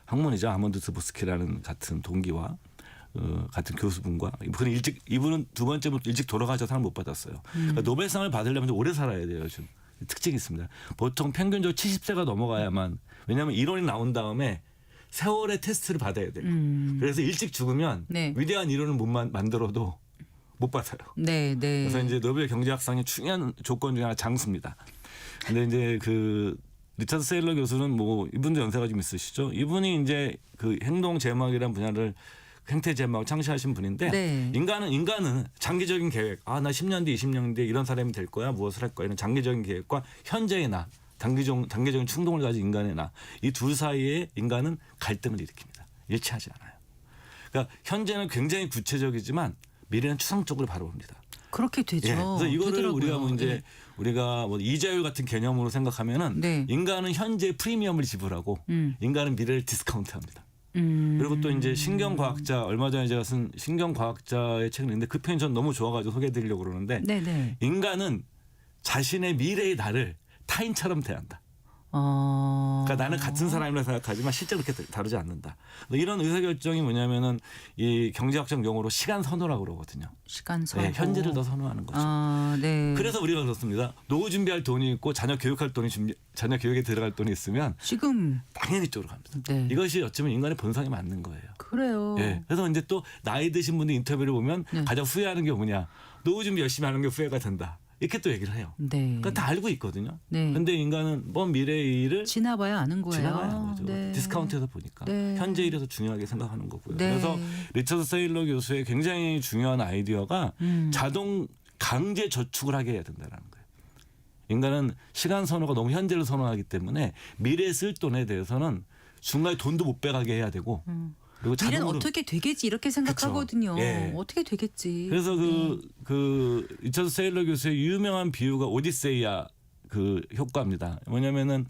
학문이죠. 아몬드 스보스키라는 같은 동기와 같은 교수분과 이분은 두 번째부터 일찍 돌아가셔서 상을 못 받았어요. 그러니까 노벨상을 받으려면 좀 오래 살아야 돼요. 좀 특징이 있습니다. 보통 평균적으로 70세가 넘어가야만 왜냐하면 이론이 나온 다음에 세월의 테스트를 받아야 돼요. 그래서 일찍 죽으면 네. 위대한 이론을 못 만들어도 못 받아요. 네, 네. 그래서 이제 노벨 경제학상의 중요한 조건 중에 하나 장수입니다. 근데 이제 그 리처드 세일러 교수는 뭐 이분도 연세가 좀 있으시죠. 이분이 이제 그 행동 재무학이라는 분야를 행태 재무학 창시하신 분인데 네. 인간은 장기적인 계획, 나 10년 뒤, 20년 뒤에 이런 사람이 될 거야, 무엇을 할 거야 이런 장기적인 계획과 현재의 나, 단기적인 충동을 가진 인간의 나, 이 둘 사이에 인간은 갈등을 일으킵니다. 일치하지 않아요. 그러니까 현재는 굉장히 구체적이지만 미래는 추상적으로 바라봅니다. 그렇게 되죠. 예, 그래서 이거를 되더라고요. 우리가 뭐 이제 예. 우리가 뭐 이자율 같은 개념으로 생각하면은 네. 인간은 현재 프리미엄을 지불하고 인간은 미래를 디스카운트합니다. 음. 그리고 또 이제 신경과학자 얼마 전에 제가 쓴 신경과학자의 책을 읽는데 그 편이 전 너무 좋아가지고 소개해드리려고 그러는데 네네. 인간은 자신의 미래의 나를 타인처럼 대한다. 그러니까 나는 같은 사람이라 생각하지만 실제로 그렇게 다르지 않는다. 이런 의사결정이 뭐냐면은 이 경제학적 용어로 시간 선호라고 그러거든요. 시간 선호. 네, 현재를 더 선호하는 거죠. 네. 그래서 우리가 그렇습니다. 노후 준비할 돈이 있고 자녀 교육할 돈이 자녀 교육에 들어갈 돈이 있으면 지금 당연히 이쪽으로 갑니다. 네. 이것이 어쩌면 인간의 본성에 맞는 거예요. 그래요. 예. 그래서 이제 또 나이 드신 분들 인터뷰를 보면 네. 가장 후회하는 게 뭐냐. 노후 준비 열심히 하는 게 후회가 된다. 이렇게 또 얘기를 해요. 네. 그러니까 다 알고 있거든요. 네. 근데 인간은 먼 미래의 일을 지나봐야 아는 거예요. 지나가야 하는 거죠. 네. 디스카운트해서 보니까 네. 현재 일에서 중요하게 생각하는 거고요. 네. 그래서 리처드 세일러 교수의 굉장히 중요한 아이디어가 자동 강제 저축을 하게 해야 된다는 거예요. 인간은 시간 선호가 너무 현재를 선호하기 때문에 미래에 쓸 돈에 대해서는 중간에 돈도 못 빼가게 해야 되고 그리고 미래는 자동으로 어떻게 되겠지 이렇게 생각하거든요. 그쵸. 예. 어떻게 되겠지. 그래서 그 리처드 세일러 교수의 유명한 비유가 오디세이아 그 효과입니다. 뭐냐면은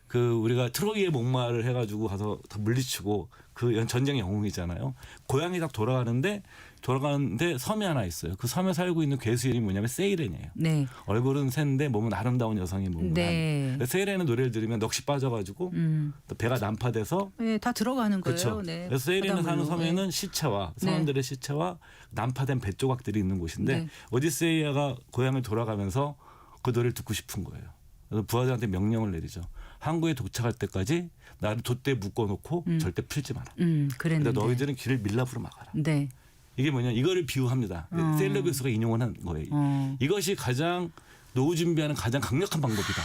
그 우리가 트로이의 목마를 해가지고 가서 다 물리치고 그 전쟁의 영웅이잖아요. 고향이 딱 돌아가는데 섬이 하나 있어요. 그 섬에 살고 있는 괴수 이름이 뭐냐면 세이렌이에요. 네. 얼굴은 샌데 몸은 아름다운 여성의 몸을 네. 한. 세이렌의 노래를 들으면 넋이 빠져가지고 또 배가 난파돼서 네, 다 들어가는 거예요. 그렇죠. 네. 그래서 세이렌이 사는 바닷물로. 섬에는 네. 시체와 사람들의 시체와 난파된 배 조각들이 있는 곳인데 네. 오디세이아가 고향을 돌아가면서 그 노래를 듣고 싶은 거예요. 그래서 부하들한테 명령을 내리죠. 항구에 도착할 때까지 나를 돛대에 묶어놓고 절대 풀지 마라. 그랬는데. 근데 너희들은 길을 밀랍으로 막아라. 네. 이게 뭐냐 이거를 비유합니다. 세일러 교수가 인용을 한 거예요. 이것이 가장 노후 준비하는 가장 강력한 방법이다.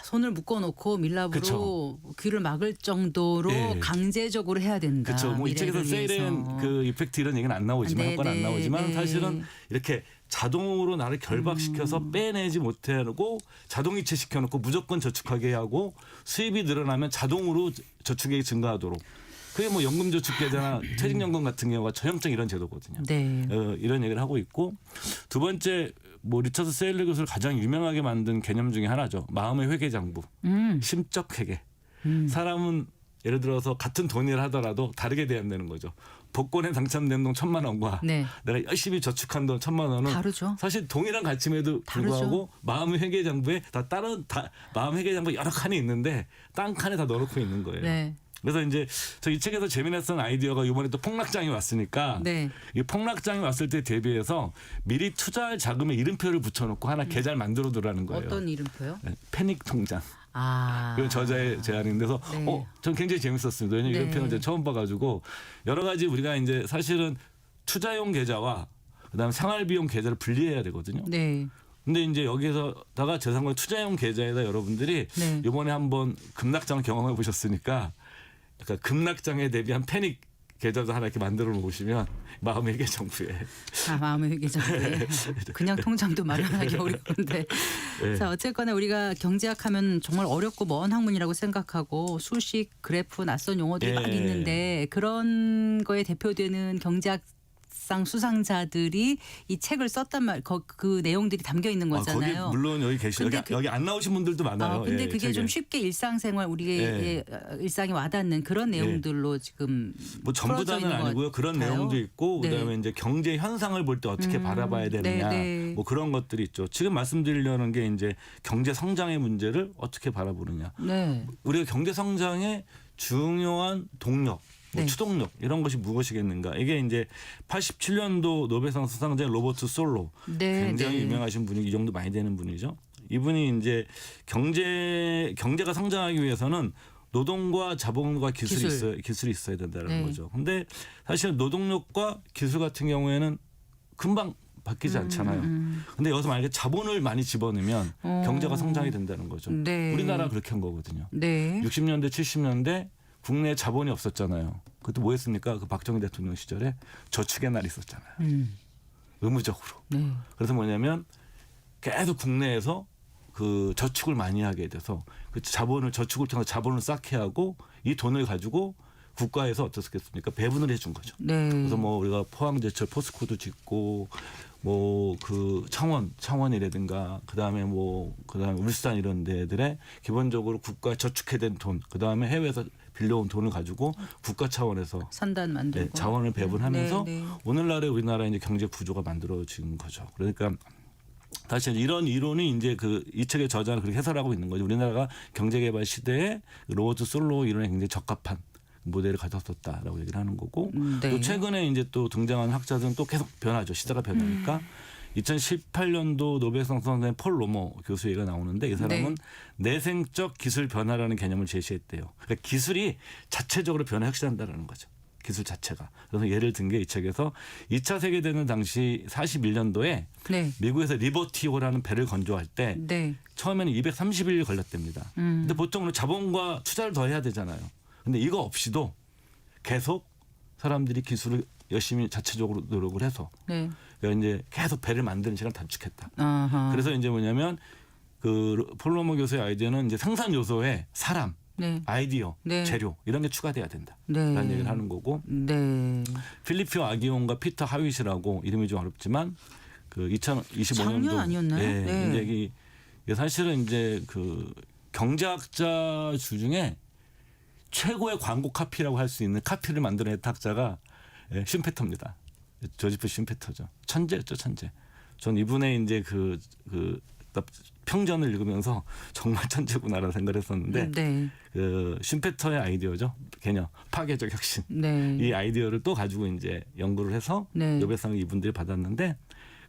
손을 묶어놓고 밀랍으로 그쵸. 귀를 막을 정도로 네. 강제적으로 해야 된다. 그렇죠. 뭐 이 책에서 미래를 세일은 위해서. 그 이펙트 이런 얘기는 안 나오지만 네, 효과는 네, 안 나오지만 네. 사실은 이렇게 자동으로 나를 결박시켜서 빼내지 못해 하고 자동이체 시켜놓고 무조건 저축하게 하고 수입이 늘어나면 자동으로 저축액이 증가하도록. 그게 뭐 연금저축계좌나 퇴직연금 같은 경우가 전형적 이런 제도거든요. 네. 이런 얘기를 하고 있고 두 번째 뭐 리처드 세일러 교수를 가장 유명하게 만든 개념 중에 하나죠. 마음의 회계장부, 심적 회계. 사람은 예를 들어서 같은 돈을 하더라도 다르게 대한다는 거죠. 복권에 당첨된 돈 1,000만 원과 네. 내가 열심히 저축한 돈 1,000만 원은 다르죠. 사실 동일한 가치임에도 불구하고 마음의 회계장부에 마음 회계장부 여러 칸이 있는데 딴 칸에 다 넣어놓고 있는 거예요. 네. 그래서 이제 저 이 책에서 재미났던 아이디어가 이번에 또 폭락장이 왔으니까 네. 이 폭락장이 왔을 때 대비해서 미리 투자할 자금에 이름표를 붙여놓고 하나 계좌를 만들어 두라는 거예요. 어떤 이름표요? 네, 패닉 통장. 아. 이건 저자의 제안인데서 네. 전 굉장히 재밌었습니다. 왜냐하면 네. 이름표는 제가 처음 봐가지고 여러 가지 우리가 이제 사실은 투자용 계좌와 그다음에 생활비용 계좌를 분리해야 되거든요. 네. 근데 이제 여기서다가 재산권 투자용 계좌에다 여러분들이 네. 이번에 한번 급락장 경험해 보셨으니까 그러니까 급락장에 대비한 패닉 계좌도 하나 이렇게 만들어 놓으시면 마음의 회계정부에 마음의 회계장부에 그냥 통장도 마련하기 어려운데. 네. 자, 어쨌거나 우리가 경제학하면 정말 어렵고 먼 학문이라고 생각하고 수식, 그래프, 낯선 용어들이 예. 많이 있는데 그런 거에 대표되는 경제학상 수상자들이 이 책을 썼단 말, 그 내용들이 담겨 있는 거기 거잖아요. 물론 여기 근데 여기 안 나오신 분들도 많아요. 근데 예, 그게 책에. 좀 쉽게 일상생활 우리의 일상에 와닿는 그런 내용들로 지금 뭐 전부 풀어져 다는 있는 것 아니고요. 그런 같아요. 내용도 있고 네. 그다음에 이제 경제 현상을 볼 때 어떻게 바라봐야 되느냐 네. 뭐 그런 것들이 있죠. 지금 말씀드리려는 게 이제 경제 성장의 문제를 어떻게 바라보느냐. 네. 우리가 경제 성장의 중요한 동력, 뭐 네. 추동력 이런 것이 무엇이겠는가. 이게 이제 87년도 노벨상 수상자인 로버트 솔로 네, 굉장히 네. 유명하신 분이 이 정도 많이 되는 분이죠. 이분이 이제 경제가 성장하기 위해서는 노동과 자본과 기술이 있어야 된다는 네. 거죠. 근데 사실 노동력과 기술 같은 경우에는 금방 바뀌지 않잖아요. 근데 여기서 만약에 자본을 많이 집어넣으면 경제가 성장이 된다는 거죠. 네. 우리나라 그렇게 한 거거든요. 네. 60년대 70년대 국내에 자본이 없었잖아요. 그때 뭐 했습니까? 그 박정희 대통령 시절에 저축의 날이 있었잖아요. 의무적으로. 네. 그래서 뭐냐면 계속 국내에서 그 저축을 많이 하게 돼서 그 저축을 통해서 자본을 쌓게 하고 이 돈을 가지고 국가에서 어떻겠습니까? 배분을 해준 거죠. 네. 그래서 뭐 우리가 포항제철 포스코도 짓고 뭐 그 창원이라든가 그다음에 울산 이런 데들에 기본적으로 국가 저축해된 돈 그다음에 해외에서 빌려온 돈을 가지고 국가 차원에서 산단 만들고 자원을 배분하면서 네, 네. 오늘날의 우리나라의 이제 경제 구조가 만들어진 거죠. 그러니까 다시 이런 이론이 이제 그 이 책의 저자는 그렇게 해설하고 있는 거죠. 우리나라가 경제개발 시대에 로버트 솔로우 이론에 굉장히 적합한 모델을 가졌었다라고 얘기를 하는 거고 네. 또 최근에 이제 또 등장한 학자들은 또 계속 변하죠. 시대가 변하니까 2018년도 노벨상 수상자인 폴 로머 교수 얘기가 나오는데 이 사람은 내생적 기술 변화라는 개념을 제시했대요. 그러니까 기술이 자체적으로 변화 혁신한다라는 거죠. 기술 자체가. 그래서 예를 든 게 이 책에서 2차 세계대전 당시 41년도에 네. 미국에서 리버티호라는 배를 건조할 때 네. 처음에는 230일 걸렸답니다. 근데 보통은 자본과 투자를 더 해야 되잖아요. 근데 이거 없이도 계속 사람들이 기술을 열심히 자체적으로 노력을 해서 네. 그러니까 이제 계속 배를 만드는 시간을 단축했다. 아하. 그래서 이제 뭐냐면 그 폴로머 교수의 아이디어는 이제 생산 요소에 사람, 네. 아이디어, 네. 재료 이런 게 추가돼야 네. 된다라는 얘기를 하는 거고 네. 필리피오 아기온과 피터 하윗이라고 이름이 좀 어렵지만 그 2025년도 작년 아니었나요? 네. 네. 이제 이게 사실은 이제 그 경제학자 중에 최고의 광고 카피라고 할 수 있는 카피를 만들어낸 학자가 슈페터입니다. 조지프 슈페터죠. 천재였죠, 천재. 전 이분의 이제 그 평전을 읽으면서 정말 천재구나라는 생각을 했었는데 네. 그 슈페터의 아이디어죠. 개념 파괴적 혁신. 네. 이 아이디어를 또 가지고 이제 연구를 해서 네. 노벨상을 이분들이 받았는데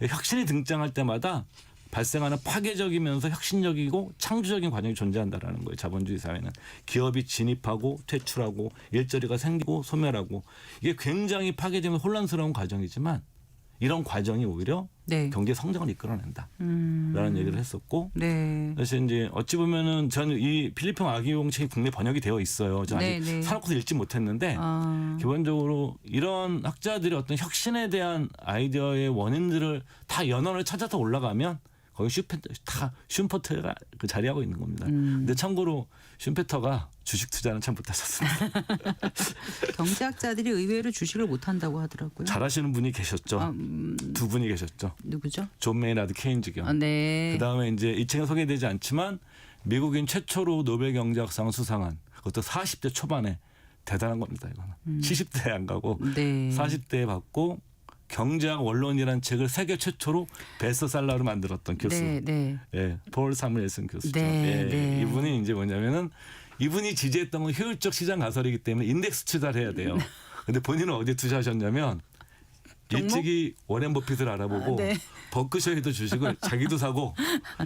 혁신이 등장할 때마다 발생하는 파괴적이면서 혁신적이고 창조적인 과정이 존재한다라는 거예요. 자본주의 사회는 기업이 진입하고 퇴출하고 일자리가 생기고 소멸하고 이게 굉장히 파괴되면 혼란스러운 과정이지만 이런 과정이 오히려 네. 경제 성장을 이끌어낸다라는 얘기를 했었고 네. 그래서 이제 어찌 보면은 저는 이 필리핀 아기용 책이 국내 번역이 되어 있어요. 저 아직 네, 네. 사놓고서 읽지 못했는데 아. 기본적으로 이런 학자들이 어떤 혁신에 대한 아이디어의 원인들을 다 연원을 찾아서 올라가면 거기 슈퍼터가 그 자리하고 있는 겁니다. 근데 참고로 슈페터가 주식 투자는 참 못하셨습니다. 경제학자들이 의외로 주식을 못한다고 하더라고요. 잘하시는 분이 계셨죠. 두 분이 계셨죠. 누구죠? 존 메이나드 케인즈 겸. 아, 네. 그다음에 이제 이 책에 소개되지 않지만 미국인 최초로 노벨 경제학상을 수상한 그것도 40대 초반에 대단한 겁니다. 이거는 70대에 안 가고 네. 40대에 받고 경제학 원론이라는 책을 세계 최초로 베스트셀러로 만들었던 교수. 네, 네. 예, 폴 사무엘슨 교수죠. 네, 예, 네. 이분이 이제 뭐냐면은 이분이 지지했던 건 효율적 시장 가설이기 때문에 인덱스 투자를 해야 돼요. 근데 본인은 어디에 투자하셨냐면 종목? 일찍이 워렌 버핏을 알아보고 네. 버크셔에도 주식을 자기도 사고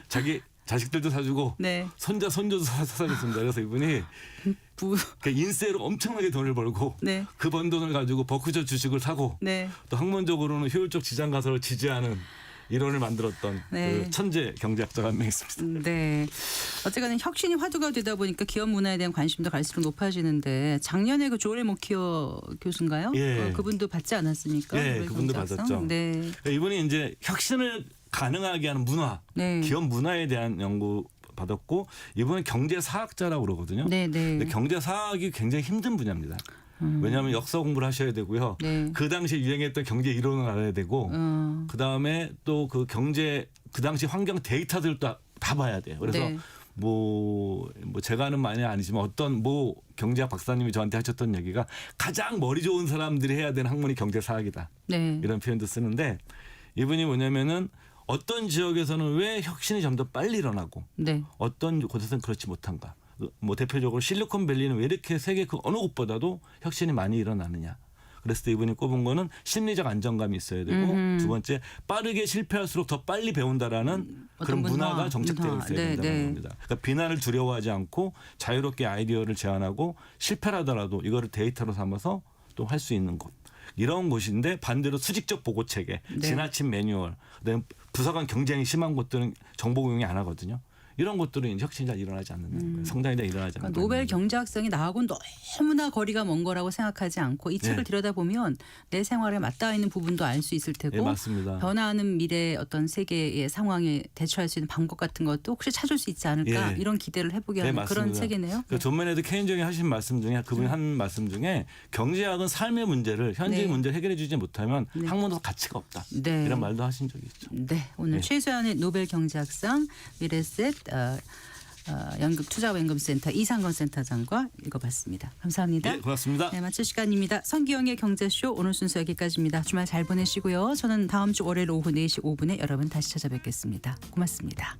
자기 자식들도 사주고 네. 손자 손주도 사줬습니다. 그래서 이분이 그러니까 인세로 엄청나게 돈을 벌고 네. 그 번 돈을 가지고 버크셔 주식을 사고 네. 또 학문적으로는 효율적 시장 가설을 지지하는 이론을 만들었던 네. 그 천재 경제학자가 한 명 있습니다. 네. 어쨌거나 혁신이 화두가 되다 보니까 기업 문화에 대한 관심도 갈수록 높아지는데 작년에 그 조엘 모키어 교수인가요? 예. 그분도 받지 않았습니까? 예, 노벨 그분도 경제학상? 받았죠. 네. 이분이 이제 혁신을 가능하게 하는 문화, 네. 기업 문화에 대한 연구 받았고 이분은 경제사학자라고 그러거든요. 네, 네. 근데 경제사학이 굉장히 힘든 분야입니다. 왜냐하면 역사 공부를 하셔야 되고요. 네. 그 당시에 유행했던 경제 이론을 알아야 되고 그 다음에 또 그 경제 그 당시 환경 데이터들도 다 봐야 돼요. 그래서 네. 뭐 제가 하는 말이 아니지만 어떤 뭐 경제학 박사님이 저한테 하셨던 얘기가 가장 머리 좋은 사람들이 해야 되는 학문이 경제사학이다. 네. 이런 표현도 쓰는데 이분이 뭐냐면은 어떤 지역에서는 왜 혁신이 좀 더 빨리 일어나고 네. 어떤 곳에서는 그렇지 못한가. 뭐 대표적으로 실리콘밸리는 왜 이렇게 세계 그 어느 곳보다도 혁신이 많이 일어나느냐. 그랬을 때 이분이 꼽은 거는 심리적 안정감이 있어야 되고 두 번째 빠르게 실패할수록 더 빨리 배운다라는 그런 문화가 정착되어 있어야 네, 된다는 네. 겁니다. 그러니까 비난을 두려워하지 않고 자유롭게 아이디어를 제안하고 실패를 하더라도 이거를 데이터로 삼아서 또 할 수 있는 곳. 이런 곳인데 반대로 수직적 보고 체계, 네. 지나친 매뉴얼, 그다음에 부서 간 경쟁이 심한 곳들은 정보 공유이 안 하거든요. 이런 것들은 이제 혁신이 잘 일어나지 않는 거예요. 성장이 잘 일어나지 않는 그러니까 노벨 경제학상이 나하고는 너무나 거리가 먼 거라고 생각하지 않고 이 책을 네. 들여다보면 내 생활에 맞닿아 있는 부분도 알 수 있을 테고 네, 맞습니다. 변화하는 미래 어떤 세계의 상황에 대처할 수 있는 방법 같은 것도 혹시 찾을 수 있지 않을까 예. 이런 기대를 해보게 네, 하는 맞습니다. 그런 책이네요. 그 존 메네드 케인즈 형이 하신 말씀 중에 그분이 한 말씀 중에 경제학은 삶의 문제를 현재의 네. 문제를 해결해 주지 못하면 네. 학문으로 가치가 없다. 네. 이런 말도 하신 적이 있죠. 네, 오늘 네. 최소한의 노벨 경제학상 미래셋 연금투자연금센터 이상건 센터장과 읽어봤습니다. 감사합니다. 예, 고맙습니다. 네, 마칠 시간입니다. 성기영의 경제쇼 오늘 순서 여기까지입니다. 주말 잘 보내시고요. 저는 다음 주 월요일 오후 4시 5분에 여러분 다시 찾아뵙겠습니다. 고맙습니다.